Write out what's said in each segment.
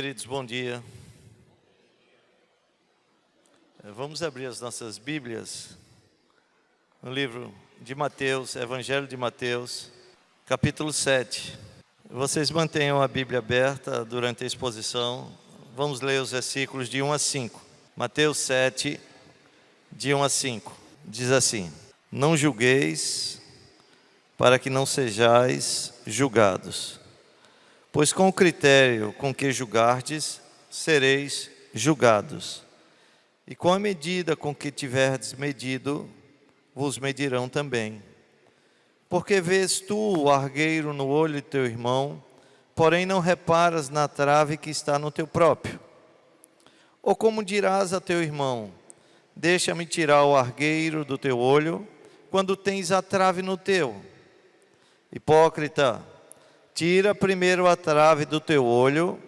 queridos, bom dia. Vamos abrir as nossas Bíblias no livro de Mateus, Evangelho de Mateus, capítulo 7. Vocês mantenham a Bíblia aberta durante a exposição. Vamos ler os versículos de 1 a 5. Mateus 7, de 1 a 5. Diz assim: Não julgueis, para que não sejais julgados. Pois com o critério com que julgardes, sereis julgados. E com a medida com que tiverdes medido, vos medirão também. Porque vês tu o argueiro no olho de teu irmão, porém não reparas na trave que está no teu próprio? Ou como dirás a teu irmão: deixa-me tirar o argueiro do teu olho, quando tens a trave no teu? Hipócrita, tira primeiro a trave do teu olho,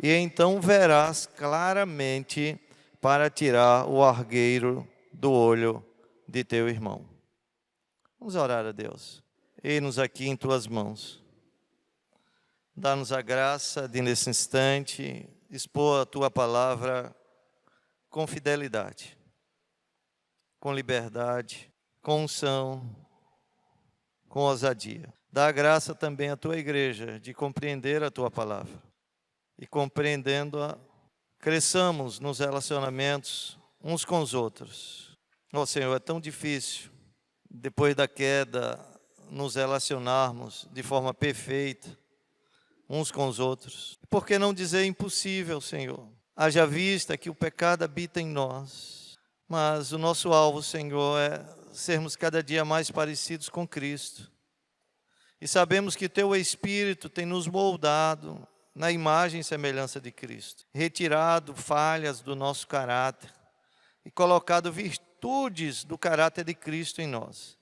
e então verás claramente para tirar o argueiro do olho de teu irmão. Vamos orar a Deus. Eis-nos aqui em tuas mãos. Dá-nos a graça de, nesse instante, expor a tua palavra com fidelidade, com liberdade, com unção, com ousadia. Dá a graça também à tua igreja de compreender a tua palavra. E compreendendo-a, cresçamos nos relacionamentos uns com os outros. Ó Senhor, é tão difícil, depois da queda, nos relacionarmos de forma perfeita uns com os outros. Por que não dizer impossível, Senhor? Haja vista que o pecado habita em nós. Mas o nosso alvo, Senhor, é sermos cada dia mais parecidos com Cristo. E sabemos que Teu Espírito tem nos moldado na imagem e semelhança de Cristo, retirado falhas do nosso caráter e colocado virtudes do caráter de Cristo em nós.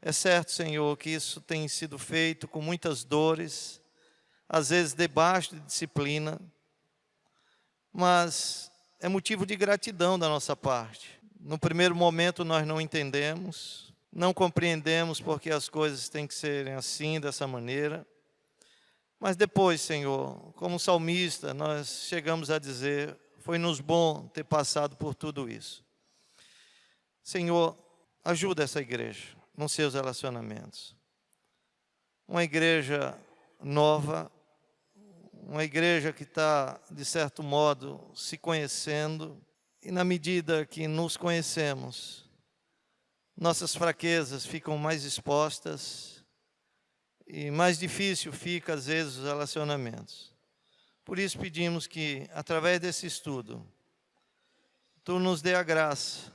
É certo, Senhor, que isso tem sido feito com muitas dores, às vezes debaixo de disciplina, mas é motivo de gratidão da nossa parte. No primeiro momento nós não entendemos, não compreendemos porque as coisas têm que serem assim, dessa maneira. Mas depois, Senhor, como salmista, nós chegamos a dizer: foi-nos bom ter passado por tudo isso. Senhor, ajuda essa igreja nos seus relacionamentos. Uma igreja nova, uma igreja que está, de certo modo, se conhecendo. E na medida que nos conhecemos, nossas fraquezas ficam mais expostas e mais difícil fica, às vezes, os relacionamentos. Por isso pedimos que, através desse estudo, Tu nos dê a graça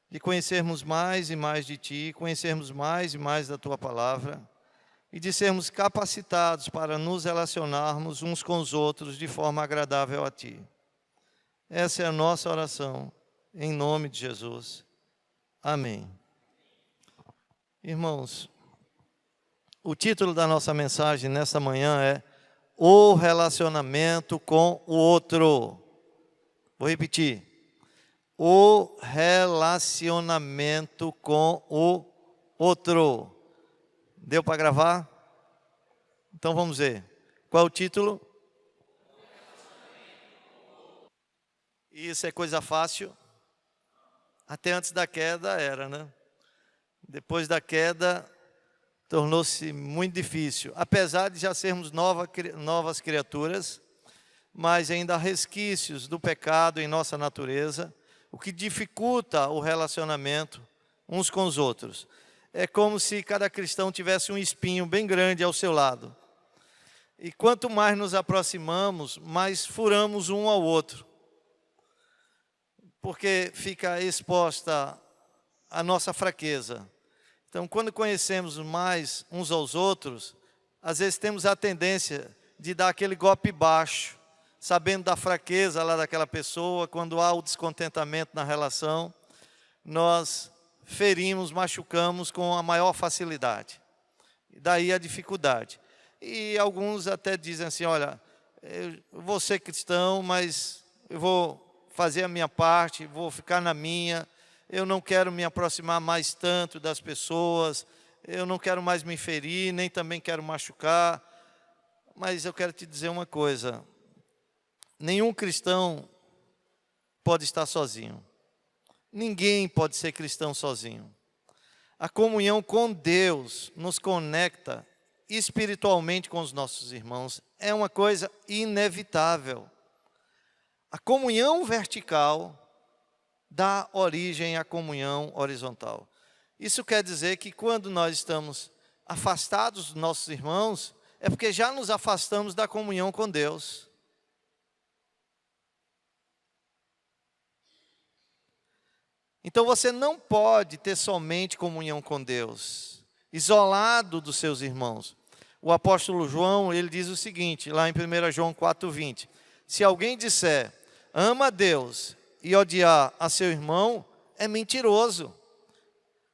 de conhecermos mais e mais de Ti, conhecermos mais e mais da Tua palavra e de sermos capacitados para nos relacionarmos uns com os outros de forma agradável a Ti. Essa é a nossa oração, em nome de Jesus. Amém. Irmãos, o título da nossa mensagem nesta manhã é O Relacionamento com o Outro. Vou repetir. O relacionamento com o outro. Deu para gravar? Então vamos ver. Qual é o título? Isso é coisa fácil. Até antes da queda era, né? Depois da queda, tornou-se muito difícil. Apesar de já sermos novas criaturas, mas ainda há resquícios do pecado em nossa natureza, o que dificulta o relacionamento uns com os outros. É como se cada cristão tivesse um espinho bem grande ao seu lado. E quanto mais nos aproximamos, mais furamos um ao outro. Porque fica exposta a nossa fraqueza. Então, quando conhecemos mais uns aos outros, às vezes temos a tendência de dar aquele golpe baixo, sabendo da fraqueza lá daquela pessoa. Quando há o descontentamento na relação, nós ferimos, machucamos com a maior facilidade. Daí a dificuldade. E alguns até dizem assim: olha, eu vou ser cristão, mas eu vou fazer a minha parte, vou ficar na minha. Eu não quero me aproximar mais tanto das pessoas, eu não quero mais me ferir, nem também quero machucar. Mas eu quero te dizer uma coisa: Nenhum cristão pode estar sozinho. Ninguém pode ser cristão sozinho. A comunhão com Deus nos conecta espiritualmente com os nossos irmãos. É uma coisa inevitável. A comunhão vertical dá origem à comunhão horizontal. Isso quer dizer que quando nós estamos afastados dos nossos irmãos, é porque já nos afastamos da comunhão com Deus. Então você não pode ter somente comunhão com Deus, isolado dos seus irmãos. O apóstolo João, ele diz o seguinte, lá em 1 João 4,20. Se alguém disser, ama a Deus e odiar a seu irmão, é mentiroso.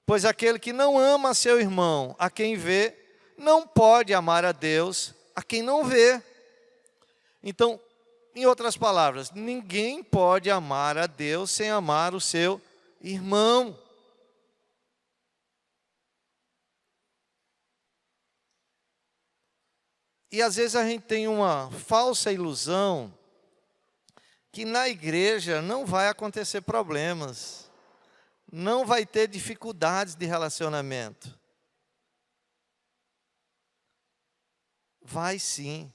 Pois aquele que não ama a seu irmão, a quem vê, não pode amar a Deus, a quem não vê. Então, em outras palavras, ninguém pode amar a Deus sem amar o seu irmão. E às vezes a gente tem uma falsa ilusão que na igreja não vai acontecer problemas, não vai ter dificuldades de relacionamento. Vai sim.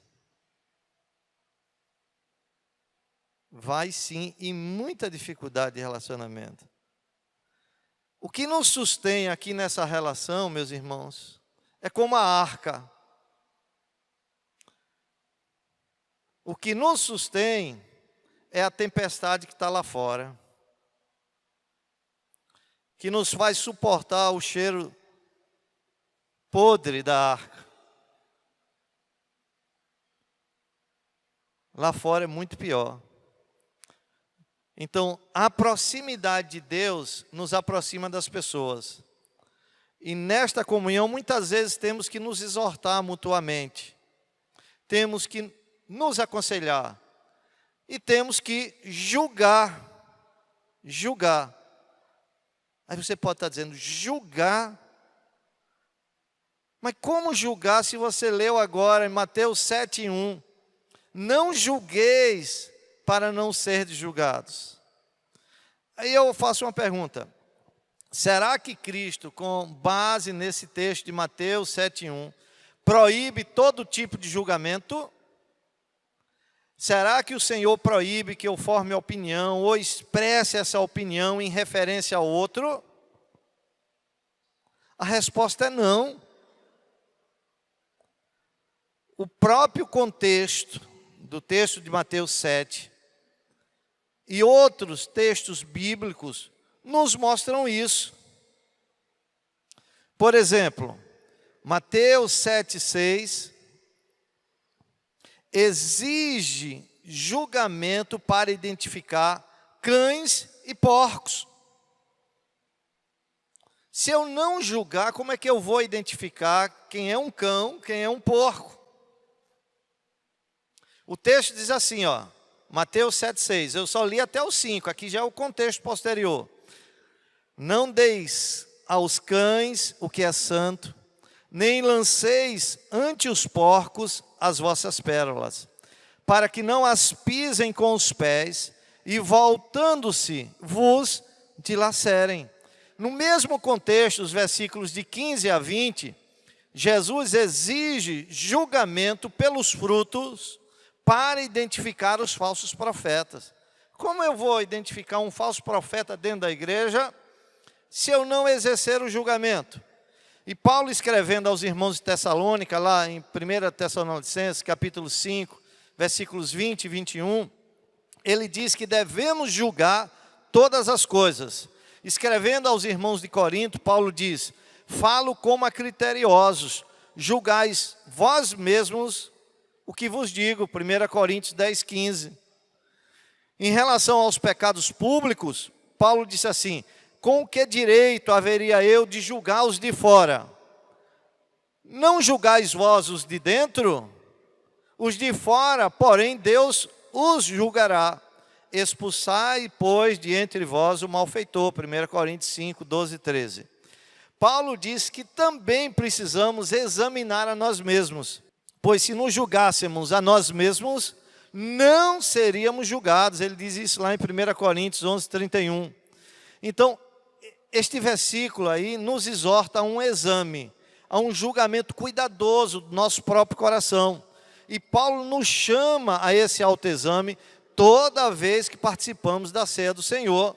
Vai sim, e muita dificuldade de relacionamento. O que nos sustém aqui nessa relação, meus irmãos, é como a arca. O que nos sustém é a tempestade que está lá fora, que nos faz suportar o cheiro podre da arca. Lá fora é muito pior. Então, a proximidade de Deus nos aproxima das pessoas. E nesta comunhão, muitas vezes, temos que nos exortar mutuamente. Temos que nos aconselhar. E temos que julgar. Julgar. Aí você pode estar dizendo, julgar? Mas como julgar se você leu agora em Mateus 7:1? Não julgueis para não serdes julgados. Aí eu faço uma pergunta. Será que Cristo, com base nesse texto de Mateus 7:1, proíbe todo tipo de julgamento? Será que o Senhor proíbe que eu forme opinião ou expresse essa opinião em referência ao outro? A resposta é não. O próprio contexto do texto de Mateus 7 e outros textos bíblicos nos mostram isso. Por exemplo, Mateus 7:6 exige julgamento para identificar cães e porcos. Se eu não julgar, como é que eu vou identificar quem é um cão, quem é um porco? O texto diz assim, ó, Mateus 7:6, eu só li até o 5, aqui já é o contexto posterior. Não deis aos cães o que é santo, nem lanceis ante os porcos as vossas pérolas, para que não as pisem com os pés, e voltando-se vos dilacerem. No mesmo contexto, os versículos de 15 a 20, Jesus exige julgamento pelos frutos, para identificar os falsos profetas. Como eu vou identificar um falso profeta dentro da igreja, se eu não exercer o julgamento? E Paulo, escrevendo aos irmãos de Tessalônica, lá em 1 Tessalonicenses, capítulo 5, versículos 20 e 21, ele diz que devemos julgar todas as coisas. Escrevendo aos irmãos de Corinto, Paulo diz, falo como a criteriosos, julgais vós mesmos o que vos digo, 1 Coríntios 10:15. Em relação aos pecados públicos, Paulo disse assim, com que direito haveria eu de julgar os de fora? Não julgais vós os de dentro? Os de fora, porém, Deus os julgará. Expulsai, pois, de entre vós o malfeitor, 1 Coríntios 5, 12 e 13. Paulo diz que também precisamos examinar a nós mesmos. Pois se nos julgássemos a nós mesmos, não seríamos julgados. Ele diz isso lá em 1 Coríntios 11:31. Então, este versículo aí nos exorta a um exame, a um julgamento cuidadoso do nosso próprio coração. E Paulo nos chama a esse autoexame toda vez que participamos da ceia do Senhor.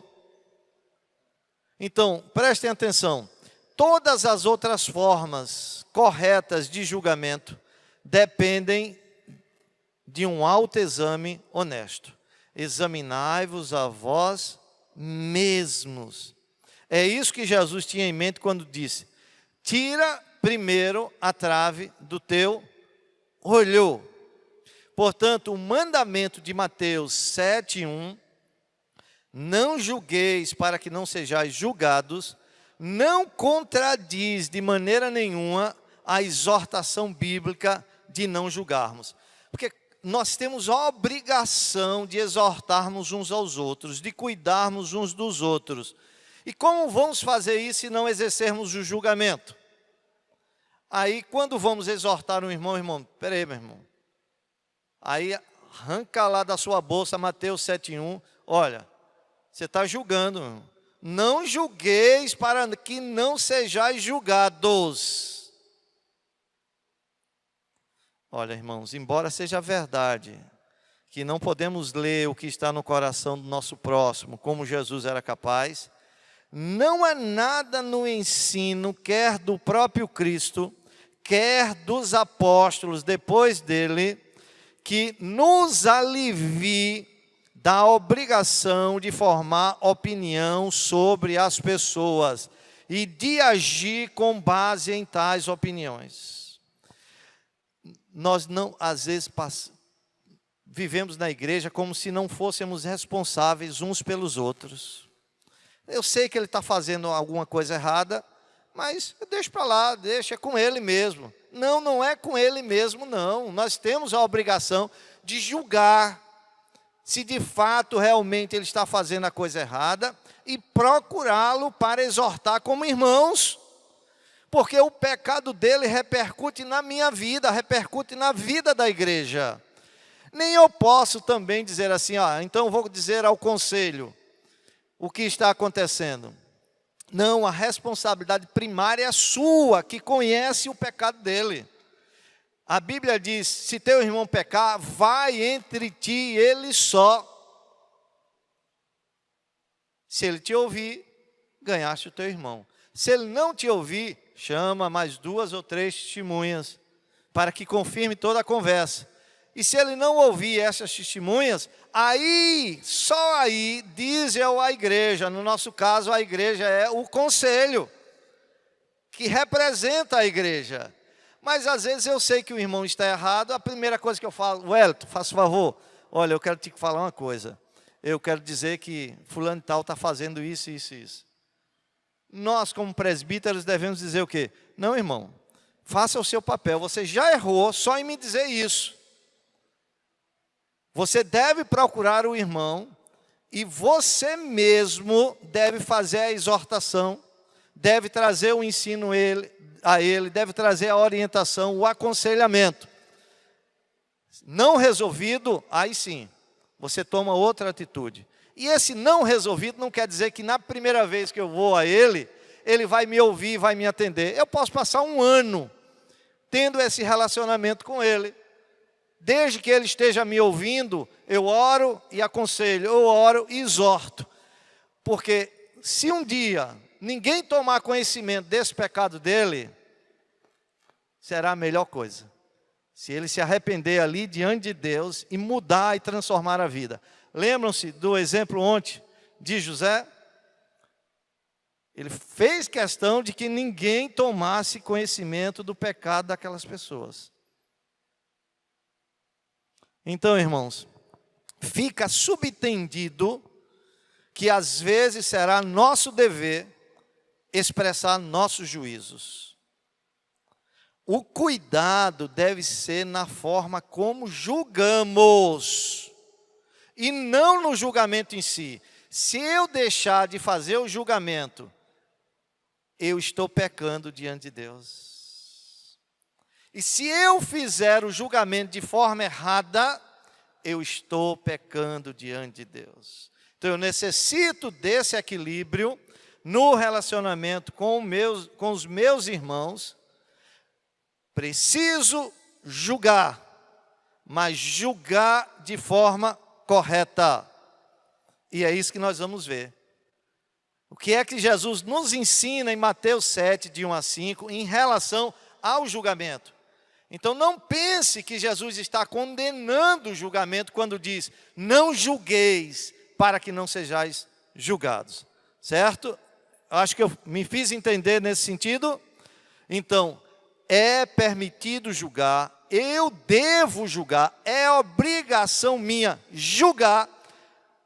Então, prestem atenção, todas as outras formas corretas de julgamento dependem de um autoexame honesto. Examinai-vos a vós mesmos. É isso que Jesus tinha em mente quando disse: tira primeiro a trave do teu olho. Portanto, o mandamento de Mateus 7:1, não julgueis para que não sejais julgados, não contradiz de maneira nenhuma a exortação bíblica de não julgarmos. Porque nós temos a obrigação de exortarmos uns aos outros, de cuidarmos uns dos outros. E como vamos fazer isso se não exercermos o julgamento? Aí, quando vamos exortar um irmão, peraí, meu irmão. Aí, arranca lá da sua bolsa Mateus 7:1, olha, você está julgando, meu irmão. Não julgueis para que não sejais julgados. Olha, irmãos, embora seja verdade que não podemos ler o que está no coração do nosso próximo, como Jesus era capaz, não há nada no ensino, quer do próprio Cristo, quer dos apóstolos depois dele, que nos alivie da obrigação de formar opinião sobre as pessoas e de agir com base em tais opiniões. Nós não, às vezes, vivemos na igreja como se não fôssemos responsáveis uns pelos outros. Eu sei que ele está fazendo alguma coisa errada, mas deixa para lá, deixa, é com ele mesmo. Não, não é com ele mesmo, não. Nós temos a obrigação de julgar se de fato realmente ele está fazendo a coisa errada e procurá-lo para exortar como irmãos, porque o pecado dele repercute na minha vida, repercute na vida da igreja. Nem eu posso também dizer assim, então eu vou dizer ao conselho o que está acontecendo. Não, a responsabilidade primária é sua, que conhece o pecado dele. A Bíblia diz, se teu irmão pecar, vai entre ti e ele só. Se ele te ouvir, ganhaste o teu irmão. Se ele não te ouvir, chama mais 2 ou 3 testemunhas, para que confirme toda a conversa. E se ele não ouvir essas testemunhas, aí, só aí, diz eu à igreja, no nosso caso a igreja é o conselho, que representa a igreja. Mas às vezes eu sei que o irmão está errado, a primeira coisa que eu falo, Wellington, faça favor, olha, eu quero te falar uma coisa, eu quero dizer que fulano e tal está fazendo isso, isso, isso. Nós como presbíteros devemos dizer o quê? Não, irmão, faça o seu papel, você já errou só em me dizer isso. Você deve procurar o irmão e você mesmo deve fazer a exortação, deve trazer o ensino a ele, deve trazer a orientação, o aconselhamento. Não resolvido, aí sim, você toma outra atitude. E esse não resolvido não quer dizer que na primeira vez que eu vou a ele, ele vai me ouvir, vai me atender. Eu posso passar um ano tendo esse relacionamento com ele. Desde que ele esteja me ouvindo, eu oro e aconselho, eu oro e exorto. Porque se um dia ninguém tomar conhecimento desse pecado dele, será a melhor coisa. Se ele se arrepender ali diante de Deus e mudar e transformar a vida. Lembram-se do exemplo ontem de José? Ele fez questão de que ninguém tomasse conhecimento do pecado daquelas pessoas. Então, irmãos, fica subentendido que às vezes será nosso dever expressar nossos juízos. O cuidado deve ser na forma como julgamos e não no julgamento em si. Se eu deixar de fazer o julgamento, eu estou pecando diante de Deus. E se eu fizer o julgamento de forma errada, eu estou pecando diante de Deus. Então eu necessito desse equilíbrio no relacionamento com os meus irmãos. Preciso julgar, mas julgar de forma correta. E é isso que nós vamos ver. O que é que Jesus nos ensina em Mateus 7, de 1 a 5, em relação ao julgamento? Então não pense que Jesus está condenando o julgamento quando diz: não julgueis para que não sejais julgados. Certo? Acho que eu me fiz entender nesse sentido. Então, é permitido julgar, eu devo julgar, é obrigação minha julgar,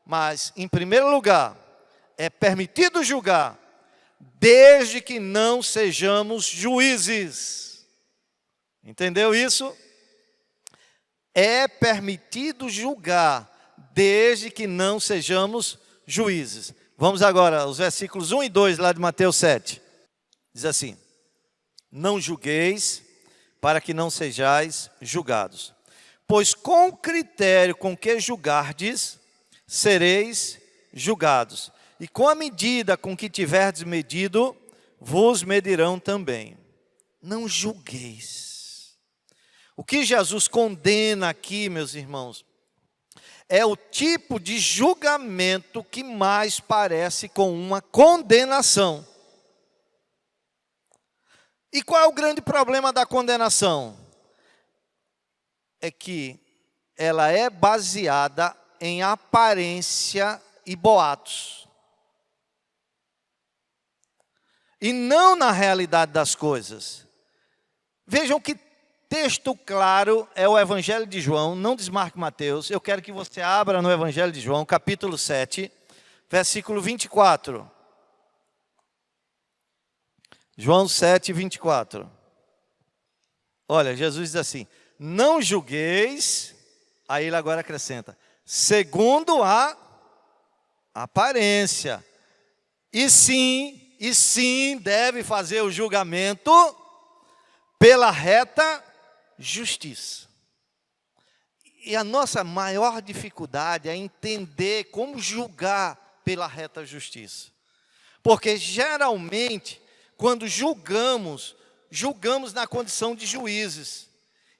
mas, em primeiro lugar, é permitido julgar, desde que não sejamos juízes. Entendeu isso? É permitido julgar, desde que não sejamos juízes. Vamos agora aos versículos 1 e 2 lá de Mateus 7. Diz assim: não julgueis, para que não sejais julgados. Pois com o critério com que julgardes, sereis julgados. E com a medida com que tiverdes medido, vos medirão também. Não julgueis. O que Jesus condena aqui, meus irmãos, é o tipo de julgamento que mais parece com uma condenação. E qual é o grande problema da condenação? É que ela é baseada em aparência e boatos. E não na realidade das coisas. Vejam que texto claro é o Evangelho de João, não desmarque Mateus. Eu quero que você abra no Evangelho de João, capítulo 7, versículo 24. João 7, 24. Olha, Jesus diz assim: não julgueis, aí ele agora acrescenta, segundo a aparência. E sim, deve fazer o julgamento pela reta justiça. E a nossa maior dificuldade é entender como julgar pela reta justiça. Porque geralmente, quando julgamos na condição de juízes.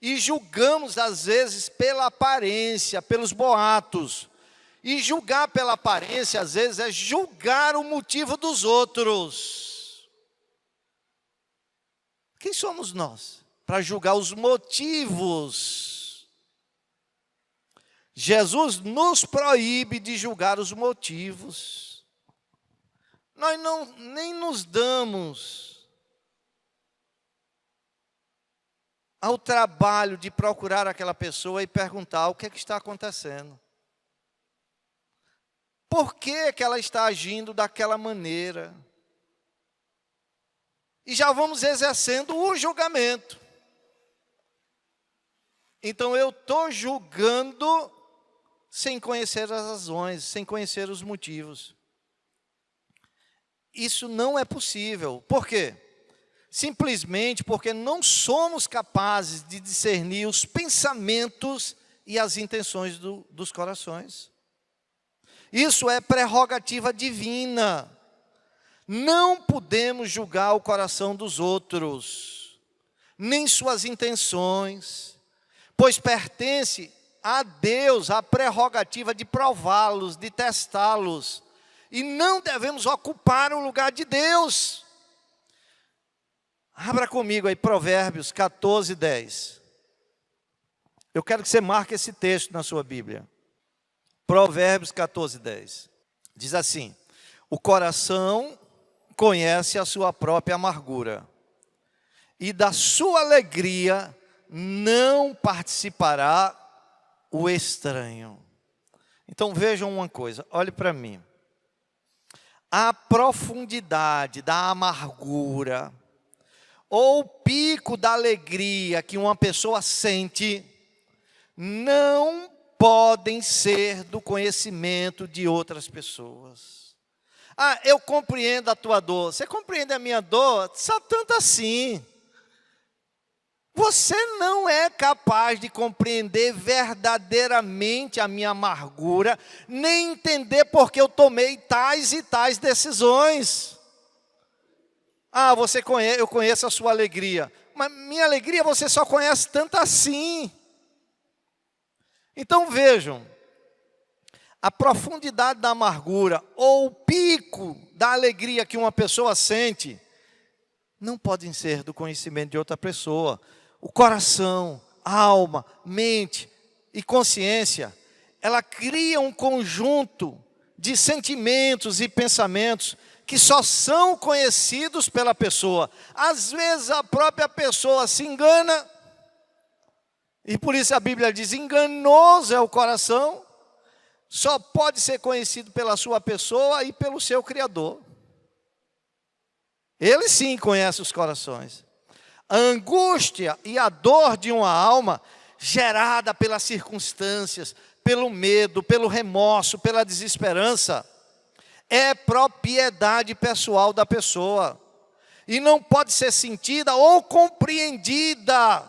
E julgamos às vezes pela aparência, pelos boatos. E julgar pela aparência às vezes é julgar o motivo dos outros. Quem somos nós para julgar os motivos? Jesus nos proíbe de julgar os motivos. Nós nem nos damos ao trabalho de procurar aquela pessoa e perguntar o que é que está acontecendo. Por que que ela está agindo daquela maneira? E já vamos exercendo o julgamento. Então eu estou julgando sem conhecer as razões, sem conhecer os motivos. Isso não é possível. Por quê? Simplesmente porque não somos capazes de discernir os pensamentos e as intenções dos corações. Isso é prerrogativa divina. Não podemos julgar o coração dos outros, nem suas intenções, pois pertence a Deus a prerrogativa de prová-los, de testá-los. E não devemos ocupar o lugar de Deus. Abra comigo aí Provérbios 14, 10. Eu quero que você marque esse texto na sua Bíblia. Provérbios 14, 10. Diz assim: o coração conhece a sua própria amargura, e da sua alegria não participará o estranho. Então vejam uma coisa, olhe para mim. A profundidade da amargura, ou o pico da alegria que uma pessoa sente, não podem ser do conhecimento de outras pessoas. Ah, eu compreendo a tua dor. Você compreende a minha dor? Só tanto assim. você não é capaz de compreender verdadeiramente a minha amargura, nem entender porque eu tomei tais e tais decisões. Eu conheço a sua alegria, mas minha alegria você só conhece tanto assim. Então vejam, a profundidade da amargura ou o pico da alegria que uma pessoa sente não podem ser do conhecimento de outra pessoa. O coração, a alma, mente e consciência, ela cria um conjunto de sentimentos e pensamentos que só são conhecidos pela pessoa. Às vezes a própria pessoa se engana, e por isso a Bíblia diz, enganoso é o coração, só pode ser conhecido pela sua pessoa e pelo seu Criador. Ele sim conhece os corações. A angústia e a dor de uma alma gerada pelas circunstâncias, pelo medo, pelo remorso, pela desesperança, é propriedade pessoal da pessoa e não pode ser sentida ou compreendida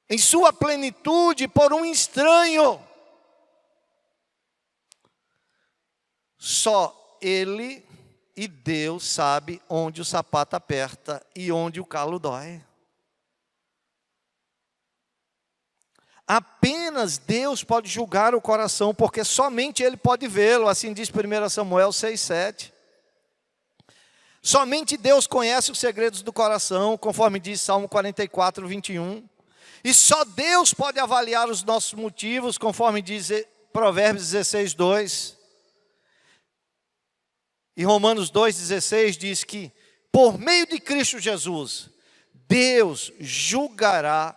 em sua plenitude por um estranho. Só Ele e Deus sabe onde o sapato aperta e onde o calo dói. Apenas Deus pode julgar o coração, porque somente Ele pode vê-lo, assim diz 1 Samuel 6,7. Somente Deus conhece os segredos do coração, conforme diz Salmo 44, 21. E só Deus pode avaliar os nossos motivos, conforme diz Provérbios 16, 2. E Romanos 2,16 diz que, por meio de Cristo Jesus, Deus julgará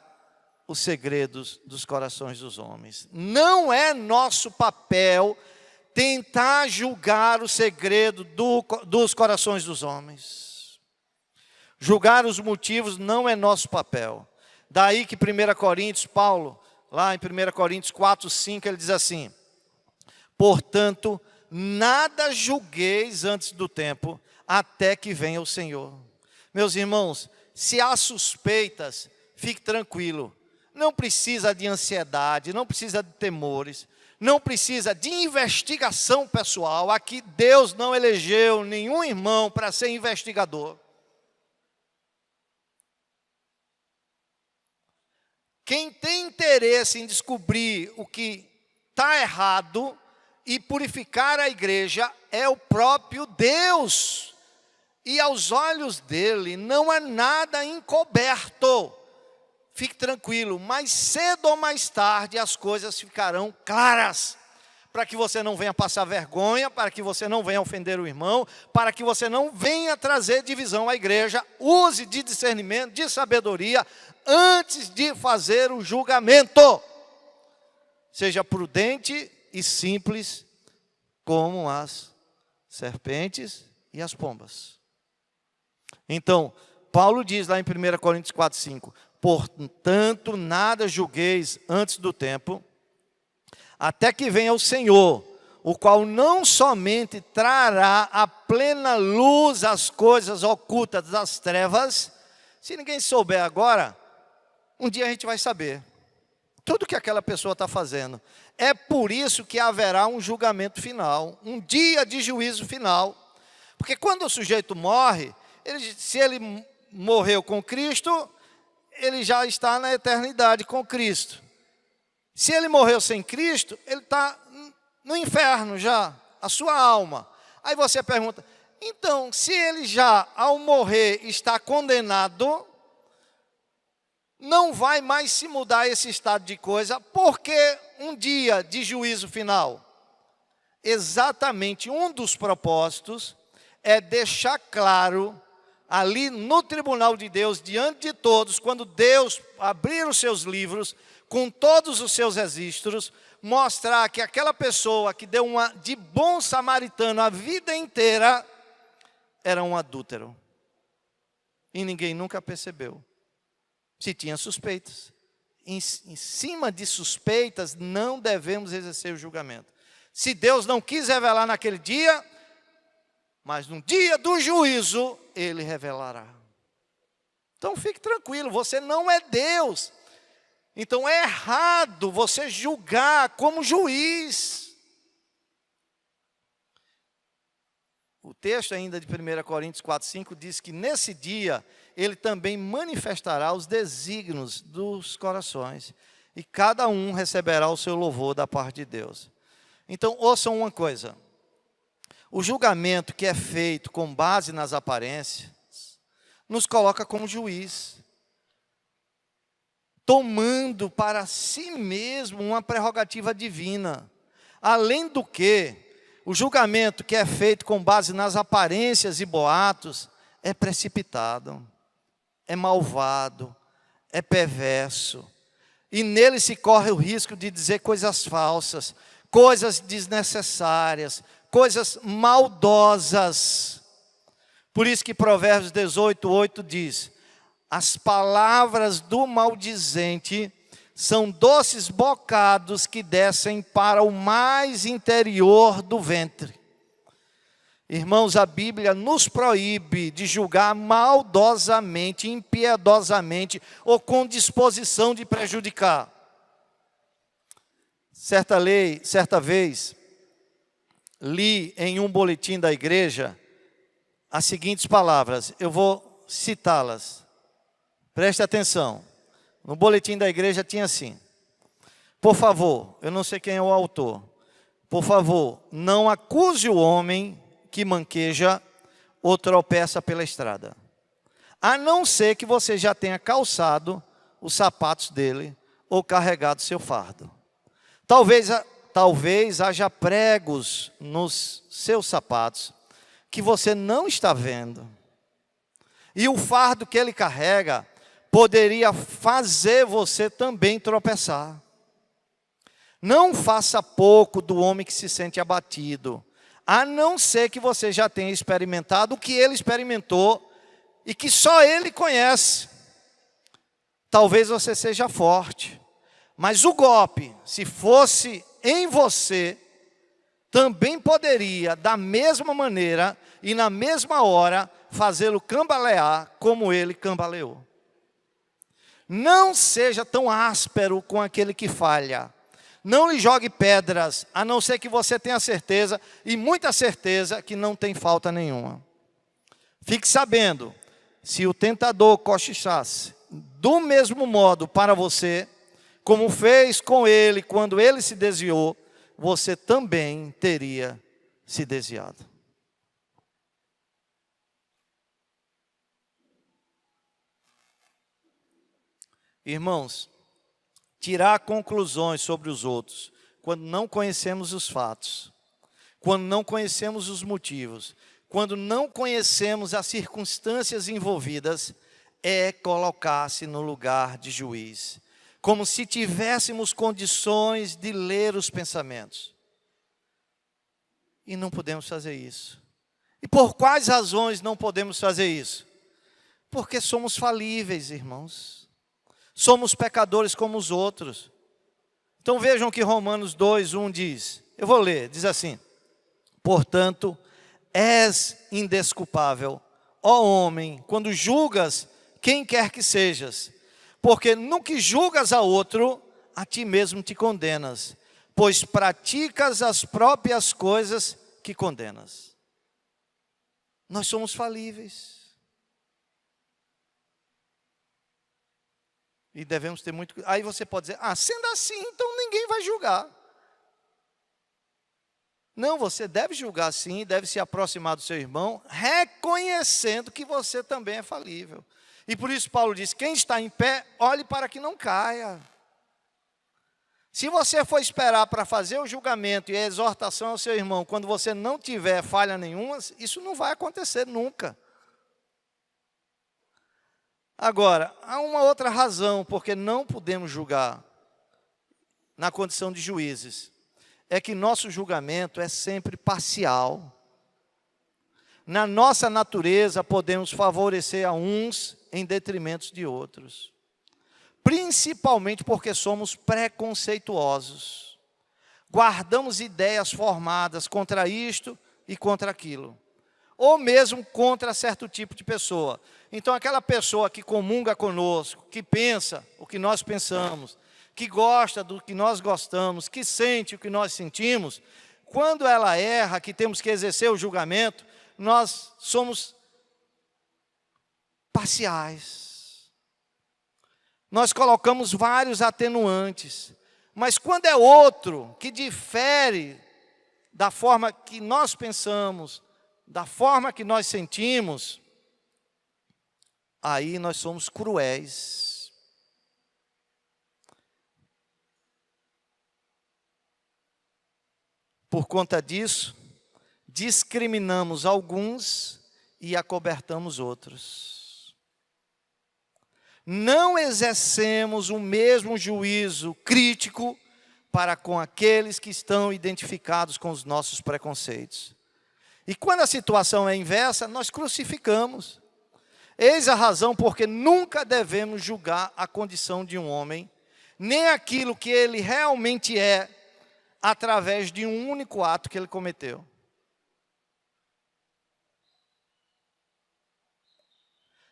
os segredos dos corações dos homens. Não é nosso papel tentar julgar o segredo dos corações dos homens. Julgar os motivos não é nosso papel. Daí que 1 Coríntios, Paulo, lá em 1 Coríntios 4, 5, ele diz assim: portanto, nada julgueis antes do tempo, até que venha o Senhor. Meus irmãos, se há suspeitas, fique tranquilo. Não precisa de ansiedade, não precisa de temores, não precisa de investigação pessoal. Aqui Deus não elegeu nenhum irmão para ser investigador. Quem tem interesse em descobrir o que está errado e purificar a igreja é o próprio Deus. E aos olhos dele não é nada encoberto. Fique tranquilo, mais cedo ou mais tarde as coisas ficarão claras. Para que você não venha passar vergonha, para que você não venha ofender o irmão, para que você não venha trazer divisão à igreja. Use de discernimento, de sabedoria, antes de fazer o julgamento. Seja prudente e simples como as serpentes e as pombas. Então, Paulo diz lá em 1 Coríntios 4, 5, portanto, nada julgueis antes do tempo, até que venha o Senhor, o qual não somente trará a plena luz às coisas ocultas das trevas. Se ninguém souber agora, um dia a gente vai saber tudo que aquela pessoa está fazendo. É por isso que haverá um julgamento final, um dia de juízo final. Porque quando o sujeito morre, se ele morreu com Cristo, ele já está na eternidade com Cristo. Se ele morreu sem Cristo, ele está no inferno já, a sua alma. Aí você pergunta, então, se ele já, ao morrer, está condenado, não vai mais se mudar esse estado de coisa, porque um dia de juízo final? Exatamente, um dos propósitos é deixar claro, ali no tribunal de Deus, diante de todos, quando Deus abrir os seus livros, com todos os seus registros, mostrar que aquela pessoa que deu uma de bom samaritano a vida inteira, era um adúltero. E ninguém nunca percebeu. Se tinha suspeitas. Em cima de suspeitas, não devemos exercer o julgamento. Se Deus não quis revelar naquele dia, mas no dia do juízo, Ele revelará. Então fique tranquilo, você não é Deus. Então é errado você julgar como juiz. O texto ainda de 1 Coríntios 4:5 diz que nesse dia ele também manifestará os desígnios dos corações, e cada um receberá o seu louvor da parte de Deus. Então ouçam uma coisa, o julgamento que é feito com base nas aparências, nos coloca como juiz, tomando para si mesmo uma prerrogativa divina. Além do que, o julgamento que é feito com base nas aparências e boatos é precipitado, é malvado, é perverso. E nele se corre o risco de dizer coisas falsas, coisas desnecessárias, coisas maldosas. Por isso que Provérbios 18:8 diz: as palavras do maldizente são doces bocados que descem para o mais interior do ventre. Irmãos, a Bíblia nos proíbe de julgar maldosamente, impiedosamente ou com disposição de prejudicar. Certa vez, li em um boletim da igreja as seguintes palavras, eu vou citá-las. Preste atenção. No boletim da igreja tinha assim: por favor, eu não sei quem é o autor, por favor, não acuse o homem que manqueja ou tropeça pela estrada, a não ser que você já tenha calçado os sapatos dele ou carregado seu fardo. Talvez haja pregos nos seus sapatos que você não está vendo, e o fardo que ele carrega poderia fazer você também tropeçar. Não faça pouco do homem que se sente abatido, a não ser que você já tenha experimentado o que ele experimentou e que só ele conhece. Talvez você seja forte, mas o golpe, se fosse em você, também poderia, da mesma maneira e na mesma hora, fazê-lo cambalear como ele cambaleou. Não seja tão áspero com aquele que falha. Não lhe jogue pedras, a não ser que você tenha certeza, e muita certeza, que não tem falta nenhuma. Fique sabendo, se o tentador cochichasse do mesmo modo para você, como fez com ele quando ele se desviou, você também teria se desviado. Irmãos, tirar conclusões sobre os outros, quando não conhecemos os fatos, quando não conhecemos os motivos, quando não conhecemos as circunstâncias envolvidas, é colocar-se no lugar de juiz, como se tivéssemos condições de ler os pensamentos. E não podemos fazer isso. E por quais razões não podemos fazer isso? Porque somos falíveis, irmãos. Somos pecadores como os outros. Então vejam o que Romanos 2:1 diz. Eu vou ler, diz assim: portanto, és indesculpável, ó homem, quando julgas quem quer que sejas, porque no que julgas a outro, a ti mesmo te condenas, pois praticas as próprias coisas que condenas. Nós somos falíveis. E devemos ter muito... Aí você pode dizer, sendo assim, então ninguém vai julgar. Não, você deve julgar sim, deve se aproximar do seu irmão, reconhecendo que você também é falível. E por isso Paulo diz, quem está em pé, olhe para que não caia. Se você for esperar para fazer o julgamento e a exortação ao seu irmão, quando você não tiver falha nenhuma, isso não vai acontecer nunca. Agora, há uma outra razão porque não podemos julgar na condição de juízes. É que nosso julgamento é sempre parcial. Na nossa natureza, podemos favorecer a uns em detrimento de outros. Principalmente porque somos preconceituosos. Guardamos ideias formadas contra isto e contra aquilo. ou mesmo contra certo tipo de pessoa. Então, aquela pessoa que comunga conosco, que pensa o que nós pensamos, que gosta do que nós gostamos, que sente o que nós sentimos, quando ela erra, que temos que exercer o julgamento, nós somos parciais. Nós colocamos vários atenuantes. Mas quando é outro que difere da forma que nós pensamos, da forma que nós sentimos, aí nós somos cruéis. Por conta disso, discriminamos alguns e acobertamos outros. Não exercemos o mesmo juízo crítico para com aqueles que estão identificados com os nossos preconceitos. E quando a situação é inversa, nós crucificamos. Eis a razão porque nunca devemos julgar a condição de um homem, nem aquilo que ele realmente é, através de um único ato que ele cometeu.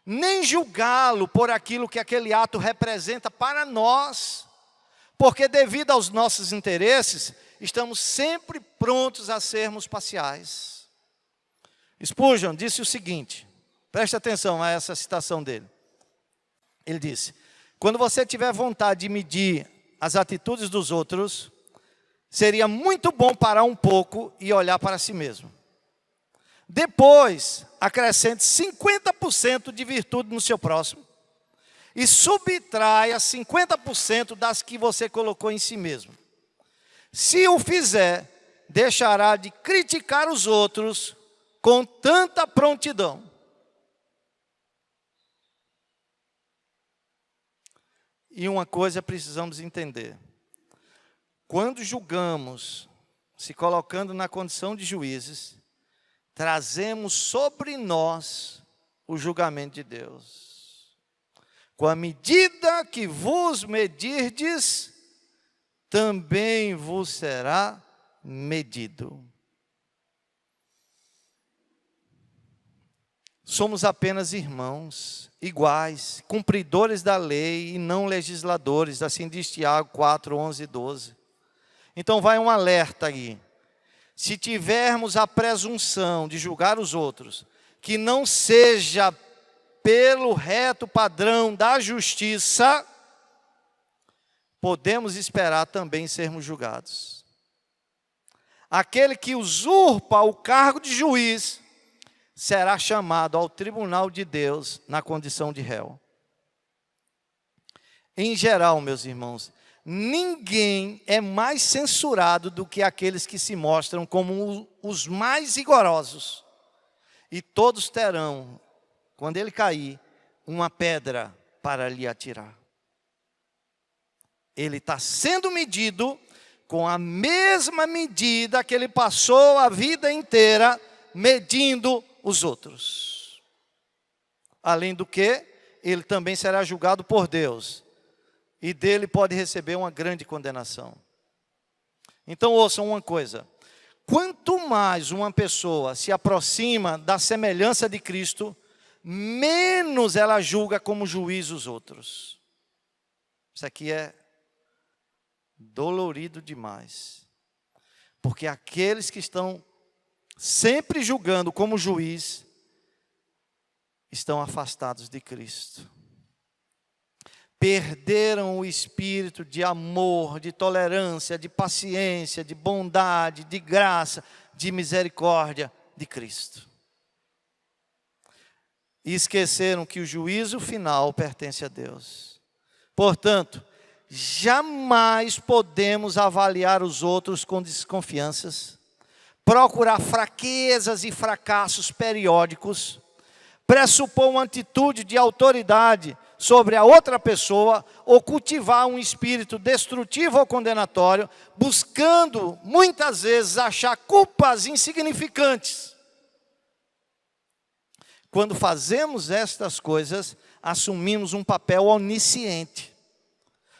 Nem julgá-lo por aquilo que aquele ato representa para nós, porque devido aos nossos interesses, estamos sempre prontos a sermos parciais. Spurgeon disse o seguinte, preste atenção a essa citação dele. Ele disse, quando você tiver vontade de medir as atitudes dos outros, seria muito bom parar um pouco e olhar para si mesmo. Depois, acrescente 50% de virtude no seu próximo e subtraia 50% das que você colocou em si mesmo. Se o fizer, deixará de criticar os outros com tanta prontidão. E uma coisa precisamos entender. Quando julgamos, se colocando na condição de juízes, trazemos sobre nós o julgamento de Deus. Com a medida que vos medirdes, também vos será medido. Somos apenas irmãos, iguais, cumpridores da lei e não legisladores, assim diz Tiago 4, 11 e 12. Então vai um alerta aí. Se tivermos a presunção de julgar os outros, que não seja pelo reto padrão da justiça, podemos esperar também sermos julgados. Aquele que usurpa o cargo de juiz, será chamado ao tribunal de Deus na condição de réu. Em geral, meus irmãos, ninguém é mais censurado do que aqueles que se mostram como os mais rigorosos. E todos terão, quando ele cair, uma pedra para lhe atirar. Ele está sendo medido com a mesma medida que ele passou a vida inteira medindo os outros. Além do que, ele também será julgado por Deus. E dele pode receber uma grande condenação. Então ouçam uma coisa. Quanto mais uma pessoa se aproxima da semelhança de Cristo, menos ela julga como juiz os outros. Isso aqui é dolorido demais. Porque aqueles que estão sempre julgando como juiz, estão afastados de Cristo. Perderam o espírito de amor, de tolerância, de paciência, de bondade, de graça, de misericórdia de Cristo. E esqueceram que o juízo final pertence a Deus. Portanto, jamais podemos avaliar os outros com desconfianças, procurar fraquezas e fracassos periódicos, pressupor uma atitude de autoridade sobre a outra pessoa, ou cultivar um espírito destrutivo ou condenatório, buscando, muitas vezes, achar culpas insignificantes. Quando fazemos estas coisas, assumimos um papel onisciente,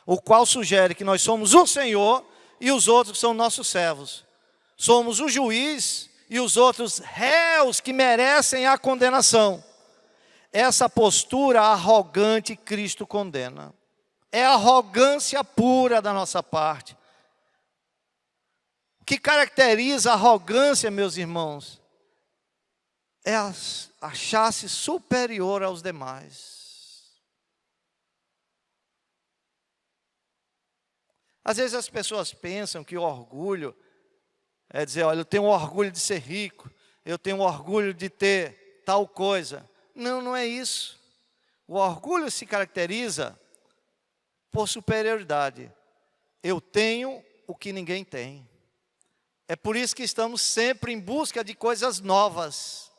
o qual sugere que nós somos o Senhor e os outros são nossos servos. Somos o juiz e os outros réus que merecem a condenação. Essa postura arrogante Cristo condena. É arrogância pura da nossa parte. O que caracteriza a arrogância, meus irmãos, é achar-se superior aos demais. Às vezes as pessoas pensam que o orgulho é dizer, olha, eu tenho orgulho de ser rico, eu tenho orgulho de ter tal coisa. Não, não é isso. O orgulho se caracteriza por superioridade. Eu tenho o que ninguém tem. É por isso que estamos sempre em busca de coisas novas.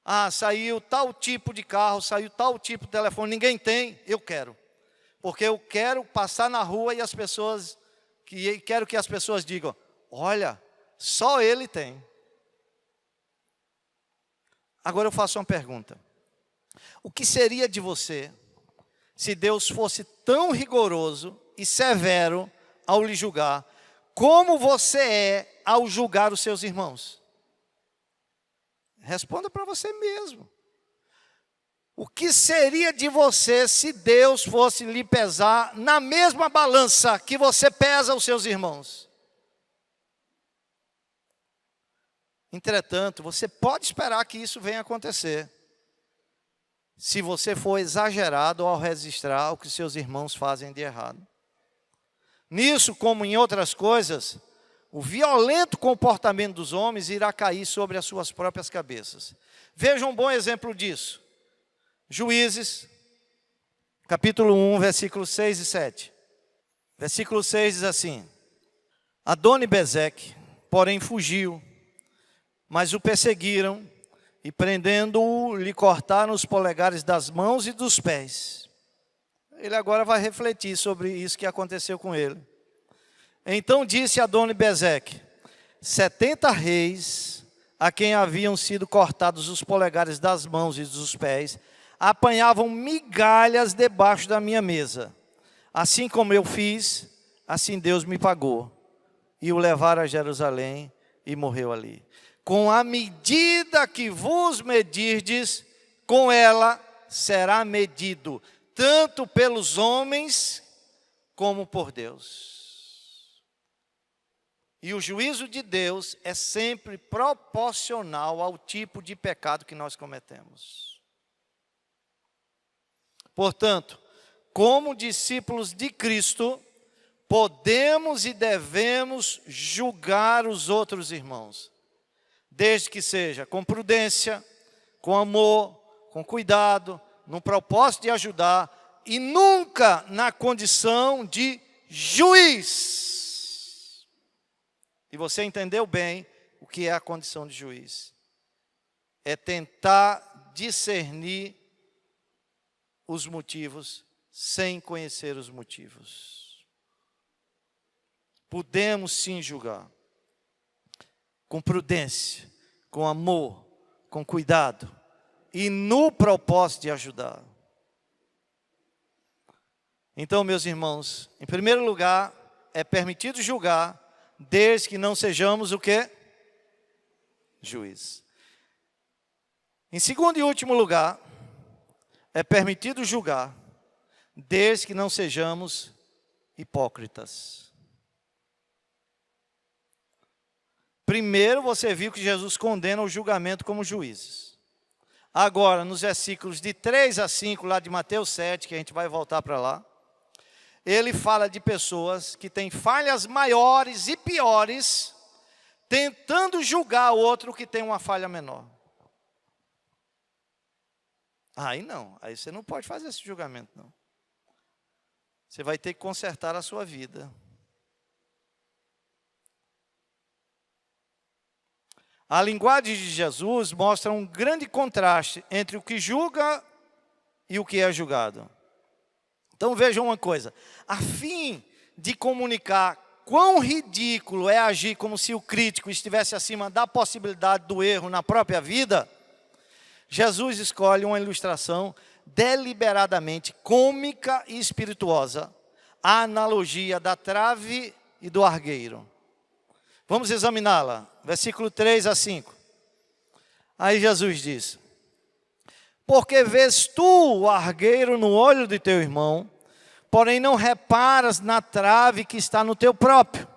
Ah, saiu tal tipo de carro, saiu tal tipo de telefone, ninguém tem, eu quero. Porque eu quero passar na rua e as pessoas, quero que as pessoas digam, olha, só ele tem. Agora eu faço uma pergunta. O que seria de você se Deus fosse tão rigoroso e severo ao lhe julgar, como você é ao julgar os seus irmãos? Responda para você mesmo. O que seria de você se Deus fosse lhe pesar na mesma balança que você pesa os seus irmãos? Entretanto, você pode esperar que isso venha acontecer, se você for exagerado ao registrar o que seus irmãos fazem de errado. Nisso, como em outras coisas, o violento comportamento dos homens irá cair sobre as suas próprias cabeças. Veja um bom exemplo disso. Juízes, capítulo 1, versículos 6 e 7. Versículo 6 diz assim: Adoni-Bezeque, porém, fugiu, mas o perseguiram, e prendendo-o, lhe cortaram os polegares das mãos e dos pés. Ele agora vai refletir sobre isso que aconteceu com ele. Então disse Adoni-Bezeque: 70 reis, a quem haviam sido cortados os polegares das mãos e dos pés, apanhavam migalhas debaixo da minha mesa. Assim como eu fiz, assim Deus me pagou. E o levaram a Jerusalém e morreu ali. Com a medida que vos medirdes, com ela será medido, tanto pelos homens como por Deus. E o juízo de Deus é sempre proporcional ao tipo de pecado que nós cometemos. Portanto, como discípulos de Cristo, podemos e devemos julgar os outros irmãos, desde que seja com prudência, com amor, com cuidado, no propósito de ajudar, e nunca na condição de juiz. E você entendeu bem o que é a condição de juiz. É tentar discernir os motivos sem conhecer os motivos. Podemos sim julgar, com prudência, com amor, com cuidado, e no propósito de ajudar. Então, meus irmãos, em primeiro lugar, é permitido julgar, desde que não sejamos o quê? Juiz. Em segundo e último lugar, é permitido julgar, desde que não sejamos hipócritas. Primeiro, você viu que Jesus condena o julgamento como juízes. Agora, nos versículos de 3 a 5, lá de Mateus 7, que a gente vai voltar para lá, ele fala de pessoas que têm falhas maiores e piores, tentando julgar o outro que tem uma falha menor. Aí não, aí você não pode fazer esse julgamento, não. Você vai ter que consertar a sua vida. A linguagem de Jesus mostra um grande contraste entre o que julga e o que é julgado. Então vejam uma coisa, a fim de comunicar quão ridículo é agir como se o crítico estivesse acima da possibilidade do erro na própria vida, Jesus escolhe uma ilustração deliberadamente cômica e espirituosa, a analogia da trave e do argueiro. Vamos examiná-la. Versículo 3 a 5. Aí Jesus diz: porque vês tu o argueiro no olho de teu irmão, porém não reparas na trave que está no teu próprio?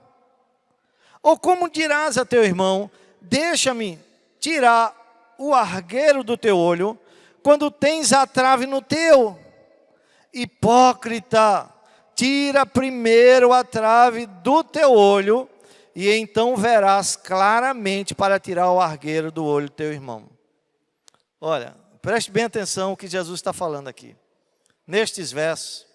Ou como dirás a teu irmão: deixa-me tirar o argueiro do teu olho, quando tens a trave no teu? Hipócrita, tira primeiro a trave do teu olho, e então verás claramente para tirar o argueiro do olho do teu irmão. Olha, preste bem atenção o que Jesus está falando aqui. Nestes versos,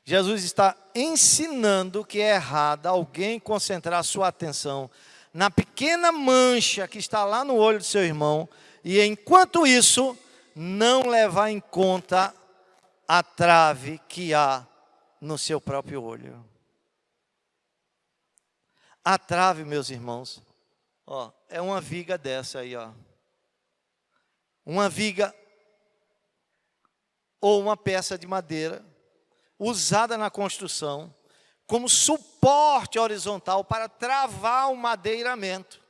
Jesus está ensinando que é errado alguém concentrar sua atenção na pequena mancha que está lá no olho do seu irmão, e enquanto isso, não levar em conta a trave que há no seu próprio olho. A trave, meus irmãos, ó, é uma viga dessa aí, ó. Uma viga ou uma peça de madeira usada na construção como suporte horizontal para travar o madeiramento.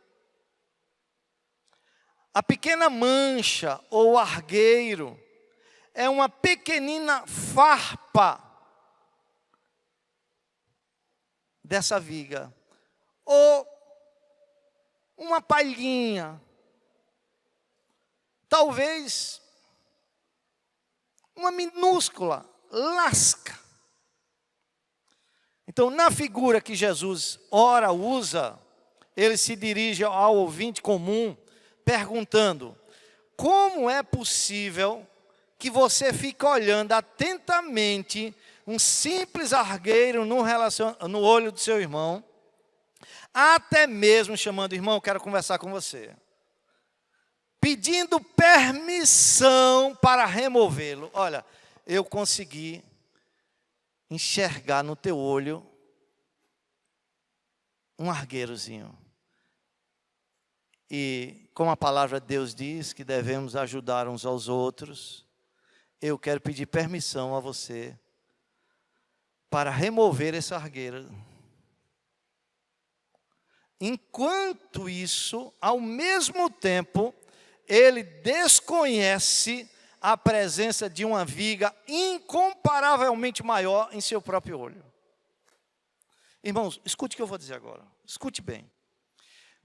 A pequena mancha ou argueiro é uma pequenina farpa dessa viga, ou uma palhinha, talvez uma minúscula lasca. Então, na figura que Jesus ora usa, ele se dirige ao ouvinte comum, perguntando: como é possível que você fique olhando atentamente um simples argueiro no olho do seu irmão, até mesmo chamando: irmão, quero conversar com você, pedindo permissão para removê-lo? Olha, eu consegui enxergar no teu olho um argueirozinho. E como a palavra de Deus diz que devemos ajudar uns aos outros, eu quero pedir permissão a você para remover esse argueiro. Enquanto isso, ao mesmo tempo, ele desconhece a presença de uma viga incomparavelmente maior em seu próprio olho. Irmãos, escute o que eu vou dizer agora. Escute bem.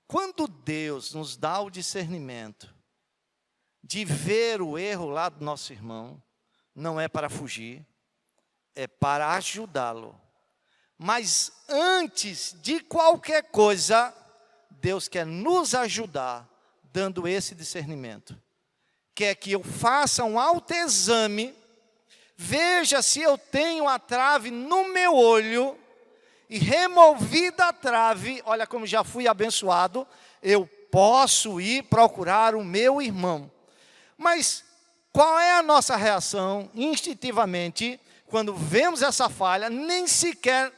Quando Deus nos dá o discernimento de ver o erro lá do nosso irmão, não é para fugir, é para ajudá-lo. Mas antes de qualquer coisa, Deus quer nos ajudar, dando esse discernimento. Quer que eu faça um autoexame, veja se eu tenho a trave no meu olho, e removida a trave, olha como já fui abençoado, eu posso ir procurar o meu irmão. Mas qual é a nossa reação instintivamente quando vemos essa falha? Nem sequer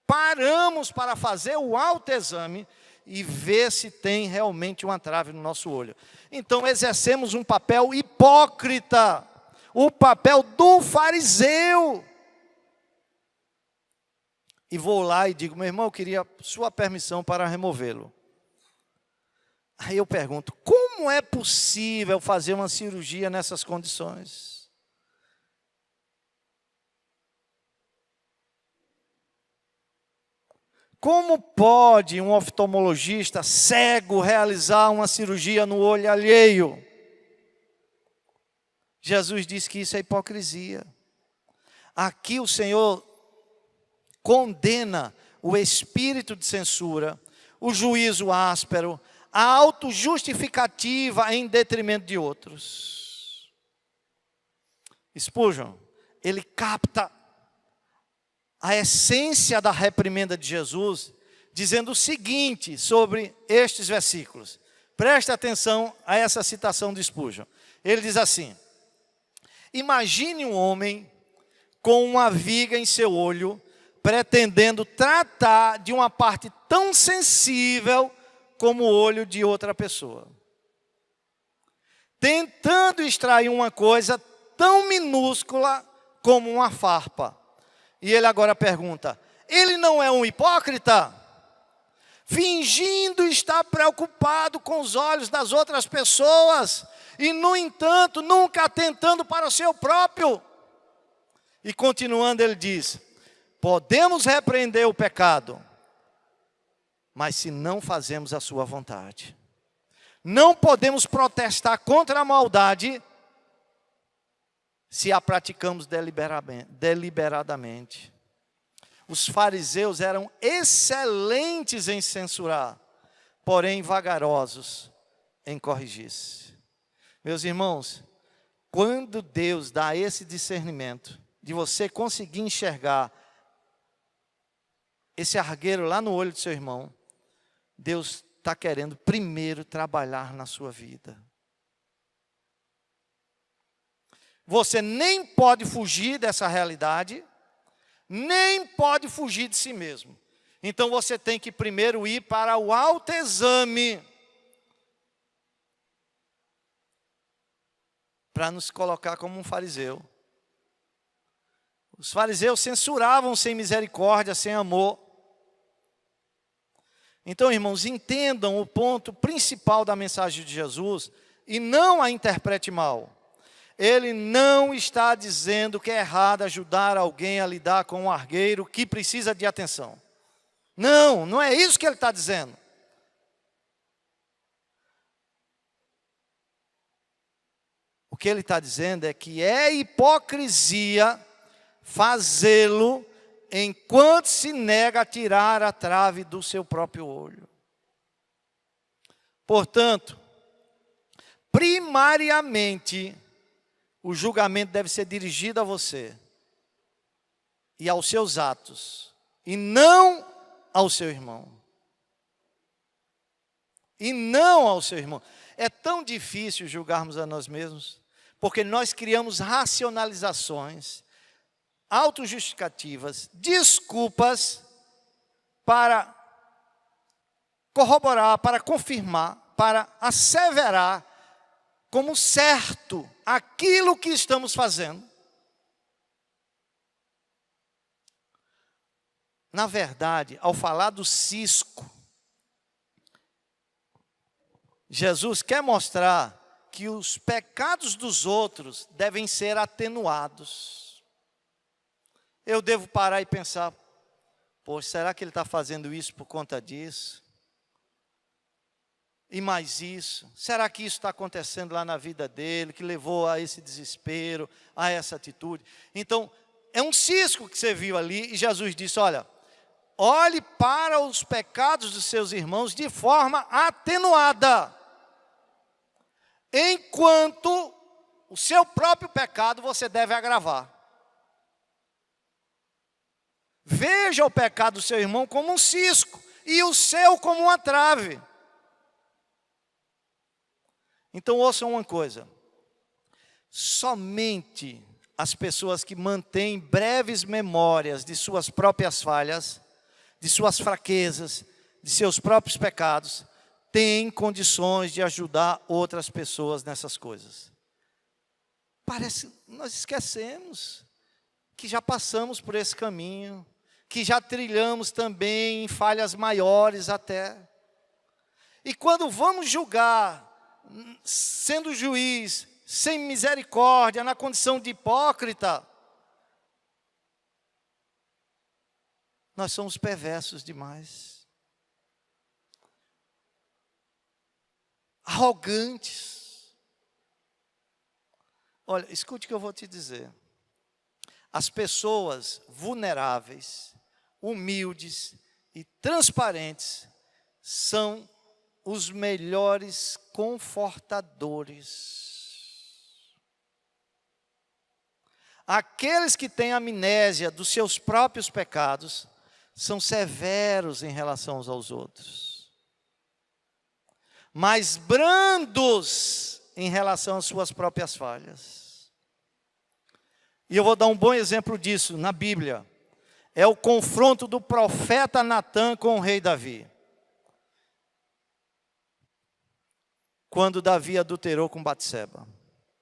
paramos para fazer o autoexame e ver se tem realmente uma trave no nosso olho. Então exercemos um papel hipócrita, o papel do fariseu. E vou lá e digo: meu irmão, eu queria sua permissão para removê-lo. Aí eu pergunto: como é possível fazer uma cirurgia nessas condições? Como pode um oftalmologista cego realizar uma cirurgia no olho alheio? Jesus diz que isso é hipocrisia. Aqui o Senhor condena o espírito de censura, o juízo áspero, a autojustificativa em detrimento de outros. Spurgeon, ele capta a essência da reprimenda de Jesus, dizendo o seguinte sobre estes versículos. Preste atenção a essa citação de Spurgeon. Ele diz assim: imagine um homem com uma viga em seu olho, pretendendo tratar de uma parte tão sensível como o olho de outra pessoa, tentando extrair uma coisa tão minúscula como uma farpa. E ele agora pergunta: ele não é um hipócrita? fingindo estar preocupado com os olhos das outras pessoas, e, no entanto, nunca atentando para o seu próprio. E continuando, ele diz: podemos repreender o pecado, mas se não fazemos a sua vontade. Não podemos protestar contra a maldade se a praticamos deliberadamente. Os fariseus eram excelentes em censurar, porém vagarosos em corrigir-se. Meus irmãos, quando Deus dá esse discernimento, de você conseguir enxergar esse argueiro lá no olho do seu irmão, Deus está querendo primeiro trabalhar na sua vida. Você nem pode fugir dessa realidade, nem pode fugir de si mesmo. Então você tem que primeiro ir para o autoexame, para nos colocar como um fariseu. Os fariseus censuravam sem misericórdia, sem amor. Então, irmãos, entendam o ponto principal da mensagem de Jesus e não a interprete mal. Ele não está dizendo que é errado ajudar alguém a lidar com um argueiro que precisa de atenção. Não, não é isso que ele está dizendo. O que ele está dizendo é que é hipocrisia fazê-lo enquanto se nega a tirar a trave do seu próprio olho. Portanto, primariamente, o julgamento deve ser dirigido a você e aos seus atos, e não ao seu irmão. E não ao seu irmão. É tão difícil julgarmos a nós mesmos, porque nós criamos racionalizações, autojustificativas, desculpas para corroborar, para confirmar, para asseverar como certo aquilo que estamos fazendo. Na verdade, ao falar do cisco, Jesus quer mostrar que os pecados dos outros devem ser atenuados. Eu devo parar e pensar: poxa, será que ele está fazendo isso por conta disso? E mais isso? Será que isso está acontecendo lá na vida dele, que levou a esse desespero, a essa atitude? Então, é um cisco que você viu ali, e Jesus disse: olha, olhe para os pecados dos seus irmãos de forma atenuada, enquanto o seu próprio pecado você deve agravar. Veja o pecado do seu irmão como um cisco, e o seu como uma trave. Então ouçam uma coisa: somente as pessoas que mantêm breves memórias de suas próprias falhas, de suas fraquezas, de seus próprios pecados, têm condições de ajudar outras pessoas nessas coisas. Parece que nós esquecemos que já passamos por esse caminho, que já trilhamos também em falhas maiores até. E quando vamos julgar, sendo juiz, sem misericórdia, na condição de hipócrita, nós somos perversos demais, arrogantes. Olha, escute o que eu vou te dizer. As pessoas vulneráveis, humildes e transparentes são os melhores confortadores. Aqueles que têm amnésia dos seus próprios pecados são severos em relação uns aos outros, mas brandos em relação às suas próprias falhas. E eu vou dar um bom exemplo disso na Bíblia. É o confronto do profeta Natã com o rei Davi. Quando Davi adulterou com Batseba.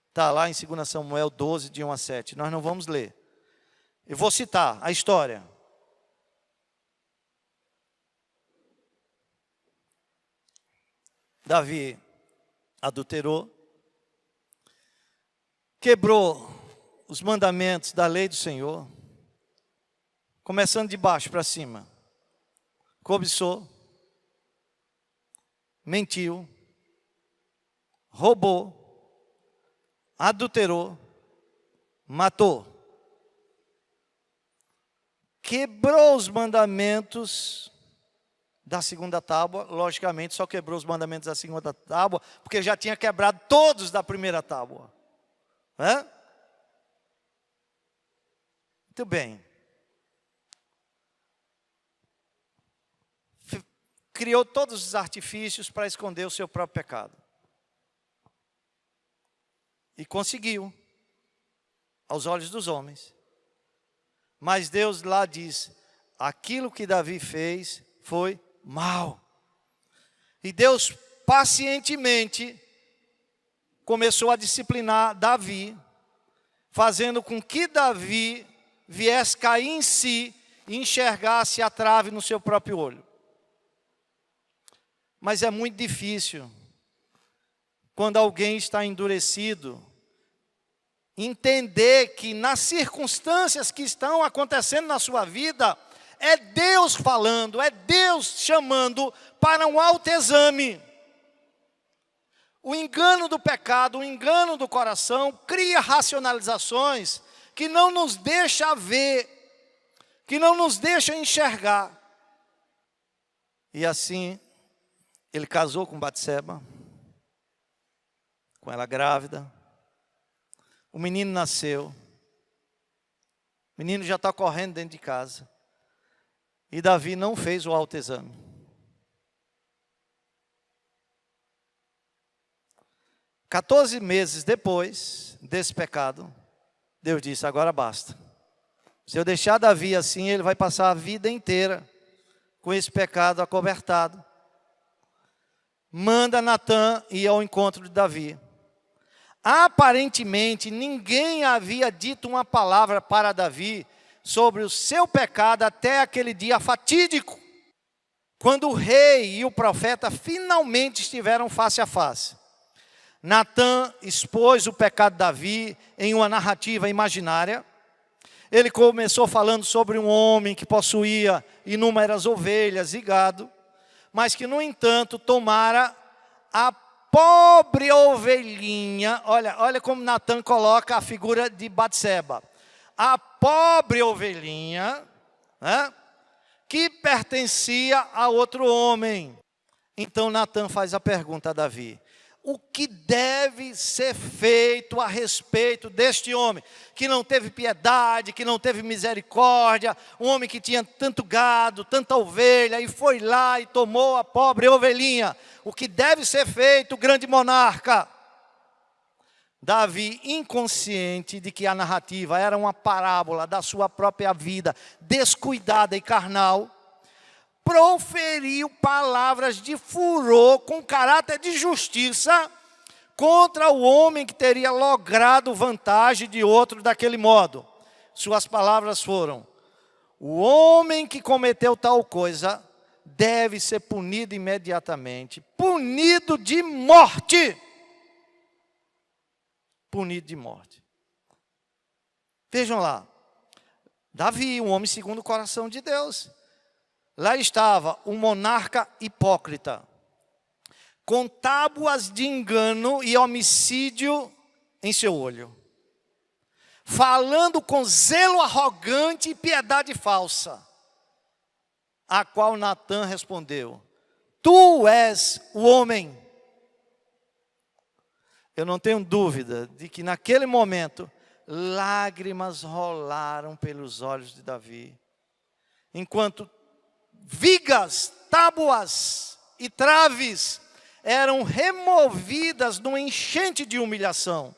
Está lá em 2 Samuel 12, de 1 a 7. Nós não vamos ler. Eu vou citar a história. Davi adulterou, quebrou os mandamentos da lei do Senhor, começando de baixo para cima. Cobiçou, mentiu, roubou, adulterou, matou. Quebrou os mandamentos da segunda tábua, logicamente só quebrou os mandamentos da segunda tábua, porque já tinha quebrado todos da primeira tábua. Muito bem. Criou todos os artifícios para esconder o seu próprio pecado. E conseguiu, aos olhos dos homens. Mas Deus lá diz, aquilo que Davi fez foi mal. E Deus pacientemente começou a disciplinar Davi, fazendo com que Davi viesse cair em si e enxergasse a trave no seu próprio olho. Mas é muito difícil, quando alguém está endurecido, entender que nas circunstâncias que estão acontecendo na sua vida, é Deus falando, é Deus chamando para um autoexame. O engano do pecado, o engano do coração, cria racionalizações que não nos deixa ver, que não nos deixa enxergar. E assim, ele casou com Batseba, com ela grávida. O menino nasceu. O menino já está correndo dentro de casa. E Davi não fez o autoexame. Quatorze meses depois desse pecado, Deus disse, agora basta. Se eu deixar Davi assim, ele vai passar a vida inteira com esse pecado acobertado. Manda Natã ir ao encontro de Davi. Aparentemente, ninguém havia dito uma palavra para Davi sobre o seu pecado até aquele dia fatídico, quando o rei e o profeta finalmente estiveram face a face. Natã expôs o pecado de Davi em uma narrativa imaginária. Ele começou falando sobre um homem que possuía inúmeras ovelhas e gado, mas que, no entanto, tomara a pobre ovelhinha. Olha como Natã coloca a figura de Batseba. A pobre ovelhinha, que pertencia a outro homem. Então Natã faz a pergunta a Davi: o que deve ser feito a respeito deste homem, que não teve piedade, que não teve misericórdia, um homem que tinha tanto gado, tanta ovelha, e foi lá e tomou a pobre ovelhinha? O que deve ser feito, grande monarca? Davi, inconsciente de que a narrativa era uma parábola da sua própria vida, descuidada e carnal, proferiu palavras de furor com caráter de justiça contra o homem que teria logrado vantagem de outro daquele modo. Suas palavras foram: o homem que cometeu tal coisa deve ser punido imediatamente, punido de morte. Punido de morte. Vejam lá, Davi, um homem segundo o coração de Deus. Lá estava um monarca hipócrita, com tábuas de engano e homicídio em seu olho, falando com zelo arrogante e piedade falsa, a qual Natã respondeu: tu és o homem. Eu não tenho dúvida de que naquele momento lágrimas rolaram pelos olhos de Davi, enquanto vigas, tábuas e traves eram removidas numa enchente de humilhação,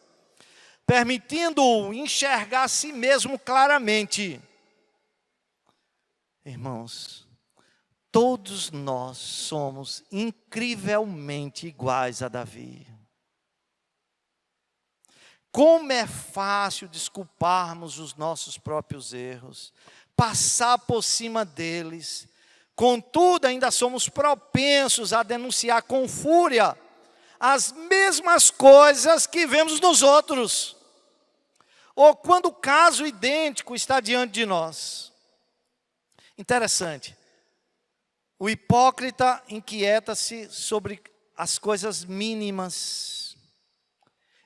permitindo-o enxergar a si mesmo claramente. Irmãos, todos nós somos incrivelmente iguais a Davi. Como é fácil desculparmos os nossos próprios erros, passar por cima deles. Contudo, ainda somos propensos a denunciar com fúria as mesmas coisas que vemos nos outros. Ou quando o caso idêntico está diante de nós. Interessante. O hipócrita inquieta-se sobre as coisas mínimas.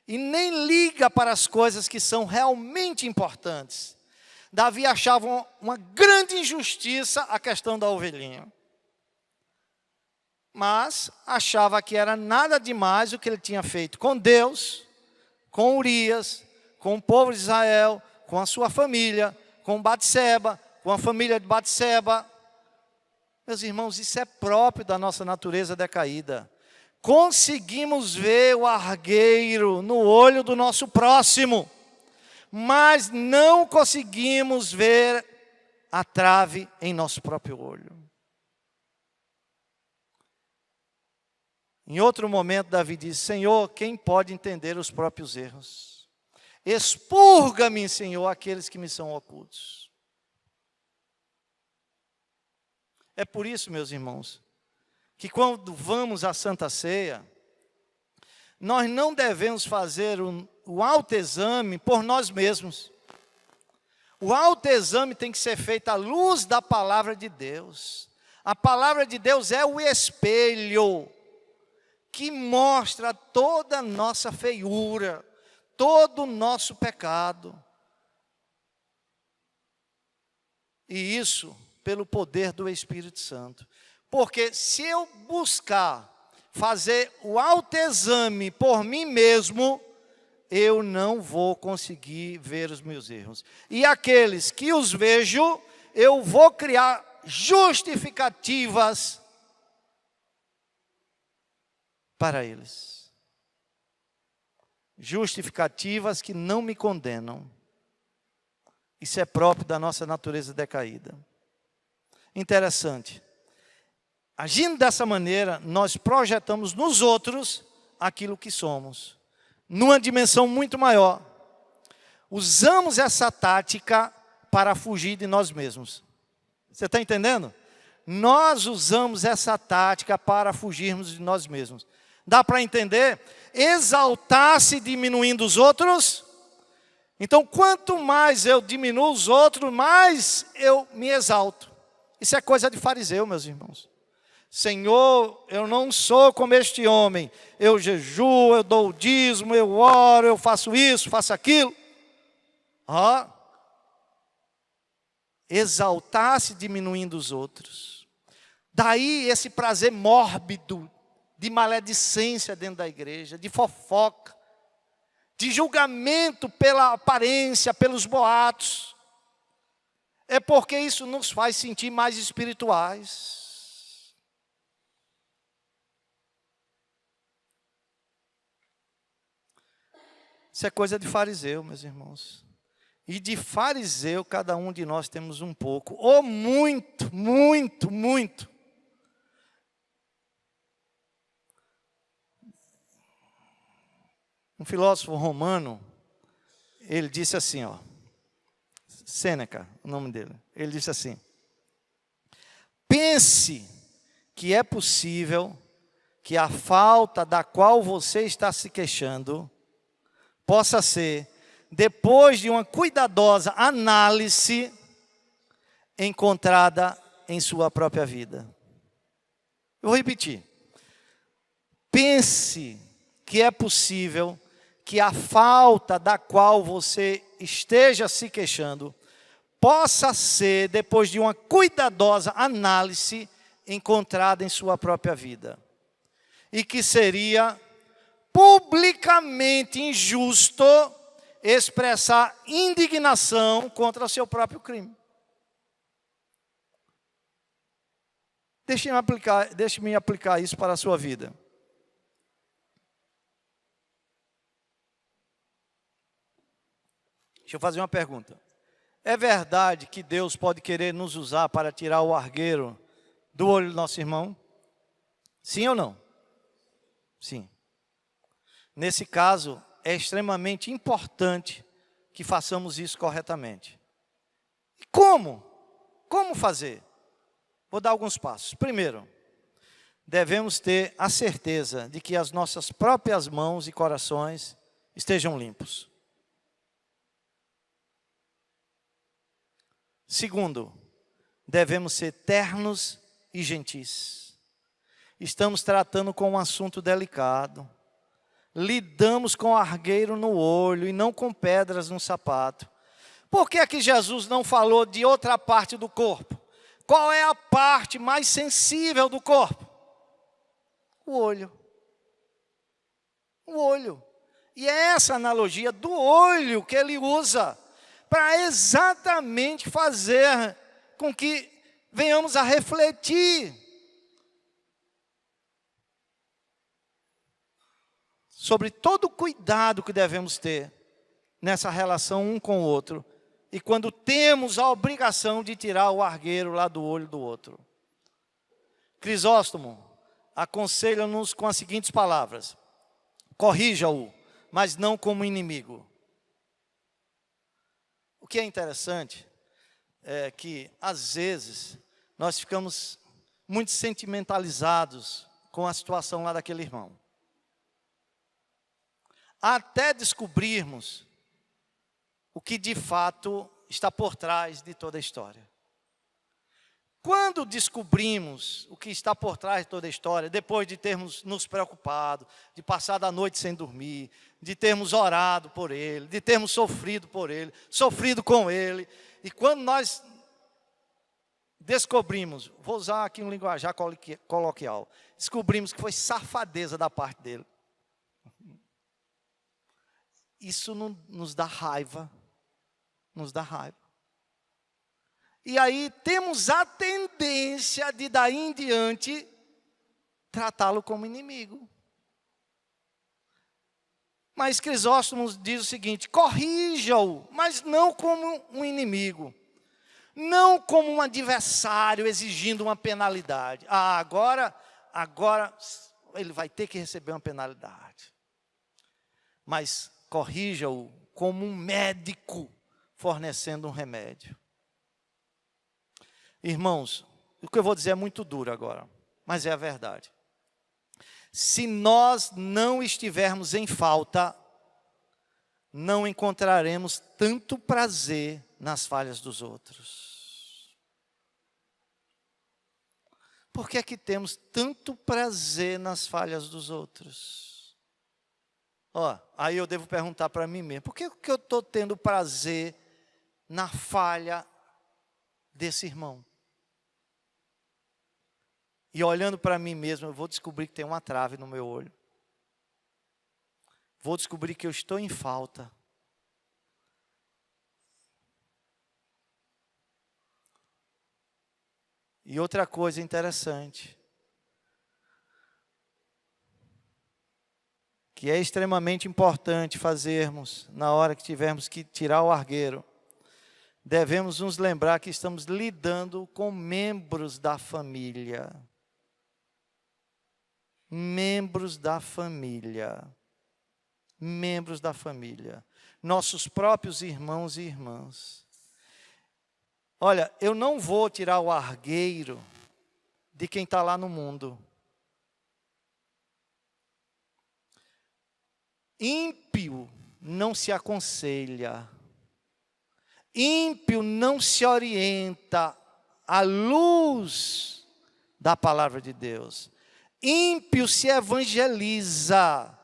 E nem liga para as coisas que são realmente importantes. Davi achava uma grande injustiça a questão da ovelhinha. Mas achava que era nada demais o que ele tinha feito com Deus, com Urias, com o povo de Israel, com a sua família, com Batseba, com a família de Batseba. Meus irmãos, isso é próprio da nossa natureza decaída. Conseguimos ver o argueiro no olho do nosso próximo, mas não conseguimos ver a trave em nosso próprio olho. Em outro momento, Davi diz: Senhor, quem pode entender os próprios erros? Expurga-me, Senhor, aqueles que me são ocultos. É por isso, meus irmãos, que quando vamos à Santa Ceia, nós não devemos fazer o autoexame por nós mesmos. O autoexame tem que ser feito à luz da palavra de Deus. A palavra de Deus é o espelho que mostra toda a nossa feiura, todo o nosso pecado. E isso pelo poder do Espírito Santo. Porque se eu buscar fazer o autoexame por mim mesmo, eu não vou conseguir ver os meus erros. E aqueles que os vejo, eu vou criar justificativas para eles. Justificativas que não me condenam. Isso é próprio da nossa natureza decaída. Interessante. Agindo dessa maneira, nós projetamos nos outros aquilo que somos, numa dimensão muito maior. Usamos essa tática para fugir de nós mesmos. Você está entendendo? Nós usamos essa tática para fugirmos de nós mesmos. Dá para entender? Exaltar-se diminuindo os outros. Então, quanto mais eu diminuo os outros, mais eu me exalto. Isso é coisa de fariseu, meus irmãos. Senhor, eu não sou como este homem. Eu jejuo, eu dou o dízimo, eu oro, eu faço isso, faço aquilo. Exaltar-se diminuindo os outros. Daí esse prazer mórbido de maledicência dentro da igreja, de fofoca, de julgamento pela aparência, pelos boatos. É porque isso nos faz sentir mais espirituais. Isso é coisa de fariseu, meus irmãos. E de fariseu, cada um de nós temos um pouco, ou muito, muito, muito. Um filósofo romano, ele disse assim, Sêneca, o nome dele. Ele disse assim: pense que é possível que a falta da qual você está se queixando possa ser, depois de uma cuidadosa análise, encontrada em sua própria vida. Eu vou repetir. Pense que é possível que a falta da qual você esteja se queixando possa ser, depois de uma cuidadosa análise, encontrada em sua própria vida. E que seria publicamente injusto expressar indignação contra o seu próprio crime. Deixe-me aplicar isso para a sua vida. Deixa eu fazer uma pergunta. É verdade que Deus pode querer nos usar para tirar o argueiro do olho do nosso irmão? Sim ou não? Sim. Nesse caso, é extremamente importante que façamos isso corretamente. E como? Como fazer? Vou dar alguns passos. Primeiro, devemos ter a certeza de que as nossas próprias mãos e corações estejam limpos. Segundo, devemos ser ternos e gentis. Estamos tratando com um assunto delicado. Lidamos com argueiro no olho e não com pedras no sapato. Por que é que Jesus não falou de outra parte do corpo? Qual é a parte mais sensível do corpo? O olho. O olho. E é essa analogia do olho que ele usa para exatamente fazer com que venhamos a refletir sobre todo o cuidado que devemos ter nessa relação um com o outro, e quando temos a obrigação de tirar o argueiro lá do olho do outro. Crisóstomo aconselha-nos com as seguintes palavras: corrija-o, mas não como inimigo. O que é interessante é que, às vezes, nós ficamos muito sentimentalizados com a situação lá daquele irmão, até descobrirmos o que de fato está por trás de toda a história. Quando descobrimos o que está por trás de toda a história, depois de termos nos preocupado, de passar a noite sem dormir, de termos orado por ele, de termos sofrido por ele, sofrido com ele, e quando nós descobrimos, vou usar aqui um linguajar coloquial, descobrimos que foi safadeza da parte dele, isso nos dá raiva, nos dá raiva. E aí temos a tendência de daí em diante tratá-lo como inimigo. Mas Crisóstomo diz o seguinte: corrija-o, mas não como um inimigo, não como um adversário exigindo uma penalidade. Agora ele vai ter que receber uma penalidade. Mas corrija-o como um médico fornecendo um remédio. Irmãos, o que eu vou dizer é muito duro agora, mas é a verdade. Se nós não estivermos em falta, não encontraremos tanto prazer nas falhas dos outros. Por que é que temos tanto prazer nas falhas dos outros? Aí eu devo perguntar para mim mesmo, por que eu estou tendo prazer na falha desse irmão? E olhando para mim mesmo, eu vou descobrir que tem uma trave no meu olho. Vou descobrir que eu estou em falta. E outra coisa interessante, que é extremamente importante fazermos na hora que tivermos que tirar o argueiro, devemos nos lembrar que estamos lidando com membros da família. Membros da família. Membros da família. Nossos próprios irmãos e irmãs. Olha, eu não vou tirar o argueiro de quem está lá no mundo. Ímpio não se aconselha. Ímpio não se orienta à luz da palavra de Deus. Ímpio se evangeliza.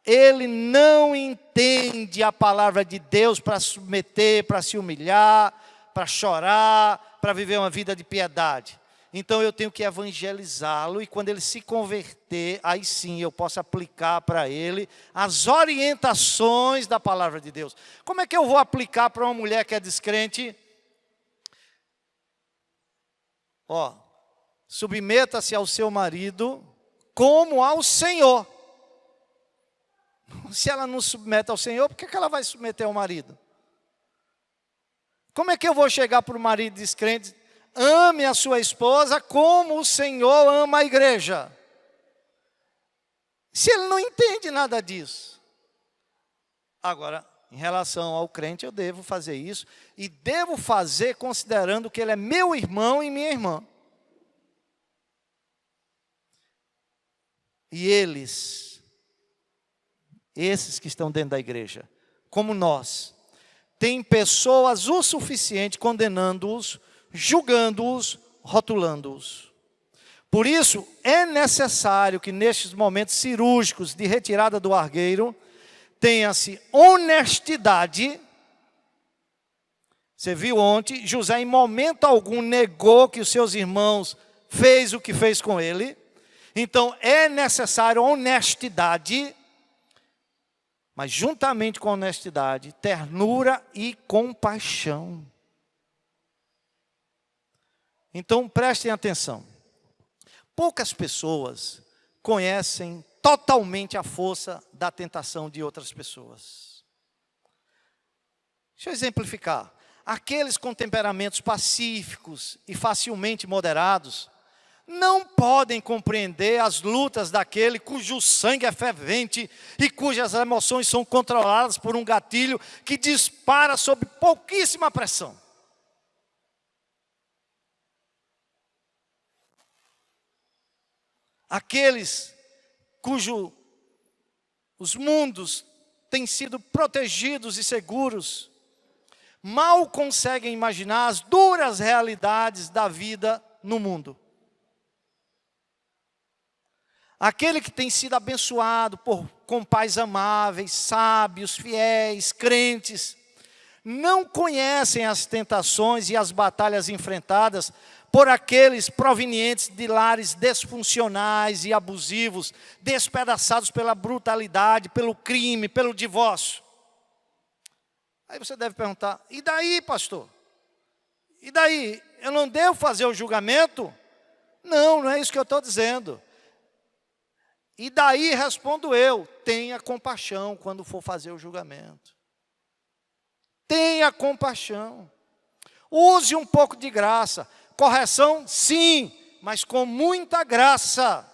Ele não entende a palavra de Deus para submeter, para se humilhar, para chorar, para viver uma vida de piedade. Então eu tenho que evangelizá-lo, e quando ele se converter, aí sim eu posso aplicar para ele as orientações da palavra de Deus. Como é que eu vou aplicar para uma mulher que é descrente? Submeta-se ao seu marido como ao Senhor. Se ela não submete ao Senhor, por que ela vai submeter ao marido? Como é que eu vou chegar para o marido descrente? Ame a sua esposa como o Senhor ama a igreja. Se ele não entende nada disso. Agora, em relação ao crente, eu devo fazer isso. E devo fazer considerando que ele é meu irmão e minha irmã. E eles, esses que estão dentro da igreja, como nós, têm pessoas o suficiente condenando-os, julgando-os, rotulando-os. Por isso, é necessário que nestes momentos cirúrgicos de retirada do argueiro, tenha-se honestidade. Você viu ontem, José em momento algum negou que os seus irmãos fez o que fez com ele. Então é necessário honestidade, mas juntamente com honestidade, ternura e compaixão. Então prestem atenção. Poucas pessoas conhecem totalmente a força da tentação de outras pessoas. Deixa eu exemplificar. Aqueles com temperamentos pacíficos e facilmente moderados, não podem compreender as lutas daquele cujo sangue é fervente e cujas emoções são controladas por um gatilho que dispara sob pouquíssima pressão. Aqueles os mundos têm sido protegidos e seguros, mal conseguem imaginar as duras realidades da vida no mundo. Aquele que tem sido abençoado com pais amáveis, sábios, fiéis, crentes, não conhecem as tentações e as batalhas enfrentadas por aqueles provenientes de lares disfuncionais e abusivos, despedaçados pela brutalidade, pelo crime, pelo divórcio. Aí você deve perguntar, e daí, pastor? E daí? Eu não devo fazer o julgamento? Não, não é isso que eu estou dizendo. E daí respondo eu, tenha compaixão quando for fazer o julgamento. Tenha compaixão. Use um pouco de graça. Correção, sim, mas com muita graça.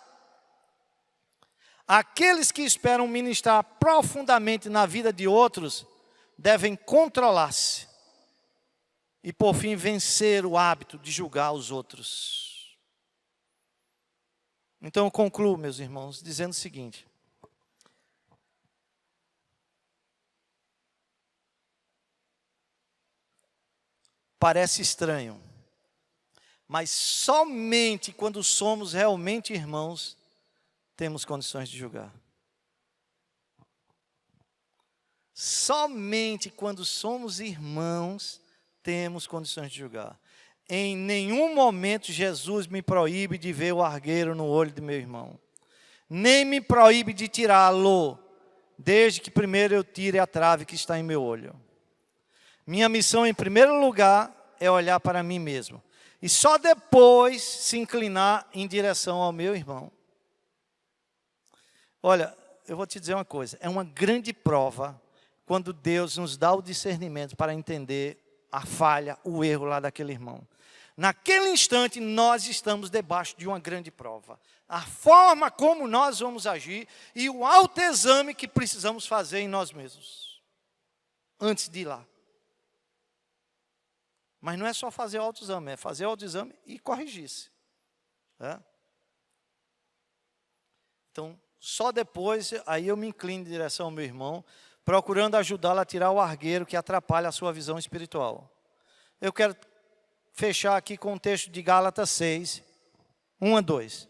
Aqueles que esperam ministrar profundamente na vida de outros, devem controlar-se. E por fim vencer o hábito de julgar os outros. Então eu concluo, meus irmãos, dizendo o seguinte. Parece estranho, mas somente quando somos realmente irmãos, temos condições de julgar. Somente quando somos irmãos, temos condições de julgar. Em nenhum momento Jesus me proíbe de ver o argueiro no olho de meu irmão. Nem me proíbe de tirá-lo, desde que primeiro eu tire a trave que está em meu olho. Minha missão, em primeiro lugar, é olhar para mim mesmo. E só depois se inclinar em direção ao meu irmão. Olha, eu vou te dizer uma coisa. É uma grande prova quando Deus nos dá o discernimento para entender a falha, o erro lá daquele irmão. Naquele instante, nós estamos debaixo de uma grande prova. A forma como nós vamos agir e o autoexame que precisamos fazer em nós mesmos. Antes de ir lá. Mas não é só fazer o autoexame, é fazer o autoexame e corrigir-se. Então, só depois, aí eu me inclino em direção ao meu irmão, procurando ajudá-lo a tirar o argueiro que atrapalha a sua visão espiritual. Eu quero fechar aqui com o texto de Gálatas 6, 1 a 2.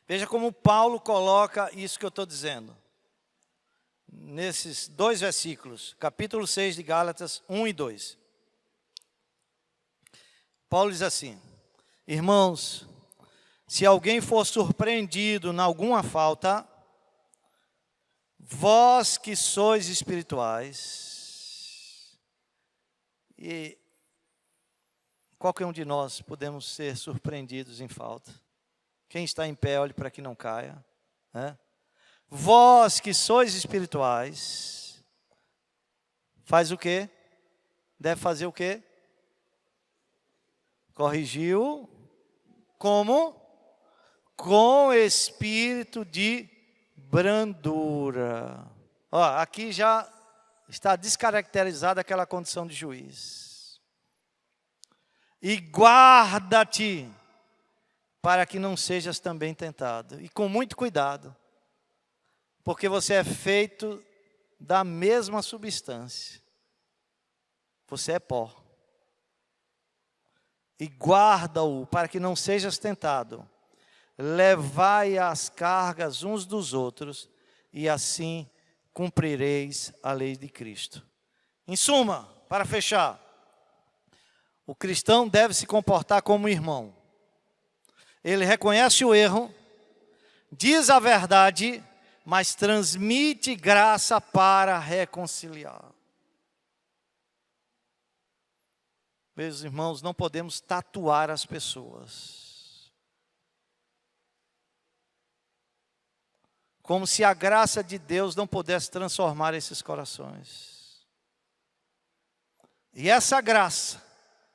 Veja como Paulo coloca isso que eu estou dizendo. Nesses dois versículos, capítulo 6 de Gálatas, 1 e 2. Paulo diz assim: irmãos, se alguém for surpreendido em alguma falta, vós que sois espirituais, e qualquer um de nós podemos ser surpreendidos em falta. Quem está em pé, olhe para que não caia. Vós que sois espirituais, faz o quê? Deve fazer o quê? Corrigiu, como? Com espírito de brandura. Aqui já está descaracterizada aquela condição de juiz. e guarda-te, para que não sejas também tentado. E com muito cuidado, porque você é feito da mesma substância. Você é pó. E guarda-o, para que não sejas tentado. Levai as cargas uns dos outros, e assim cumprireis a lei de Cristo. Em suma, para fechar, o cristão deve se comportar como irmão. Ele reconhece o erro, diz a verdade, mas transmite graça para reconciliar. Meus irmãos, não podemos tatuar as pessoas. Como se a graça de Deus não pudesse transformar esses corações. E essa graça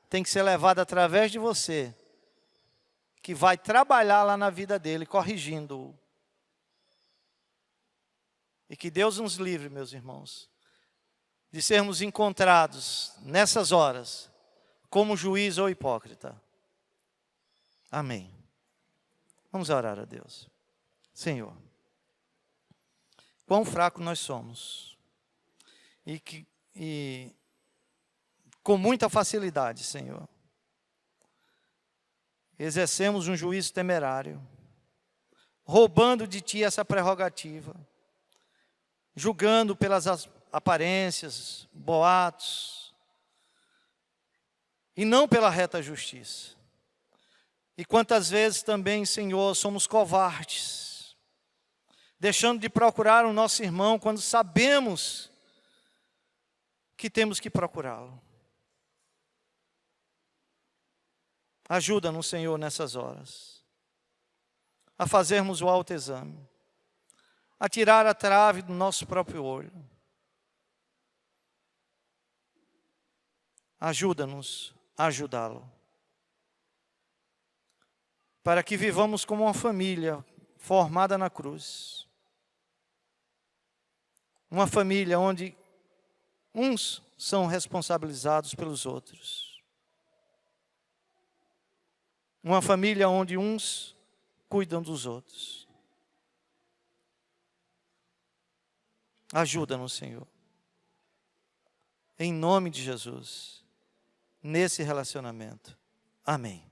tem que ser levada através de você, que vai trabalhar lá na vida dele, corrigindo-o. E que Deus nos livre, meus irmãos, de sermos encontrados nessas horas como juiz ou hipócrita. Amém. Vamos orar a Deus. Senhor, quão fraco nós somos. E com muita facilidade, Senhor, exercemos um juízo temerário, roubando de Ti essa prerrogativa, julgando pelas aparências, boatos, e não pela reta justiça. E quantas vezes também, Senhor, somos covardes, deixando de procurar o nosso irmão quando sabemos que temos que procurá-lo. Ajuda-nos, Senhor, nessas horas, a fazermos o autoexame, a tirar a trave do nosso próprio olho. Ajuda-nos a ajudá-lo, para que vivamos como uma família formada na cruz. Uma família onde uns são responsabilizados pelos outros. Uma família onde uns cuidam dos outros. Ajuda-nos, Senhor. Em nome de Jesus, nesse relacionamento. Amém.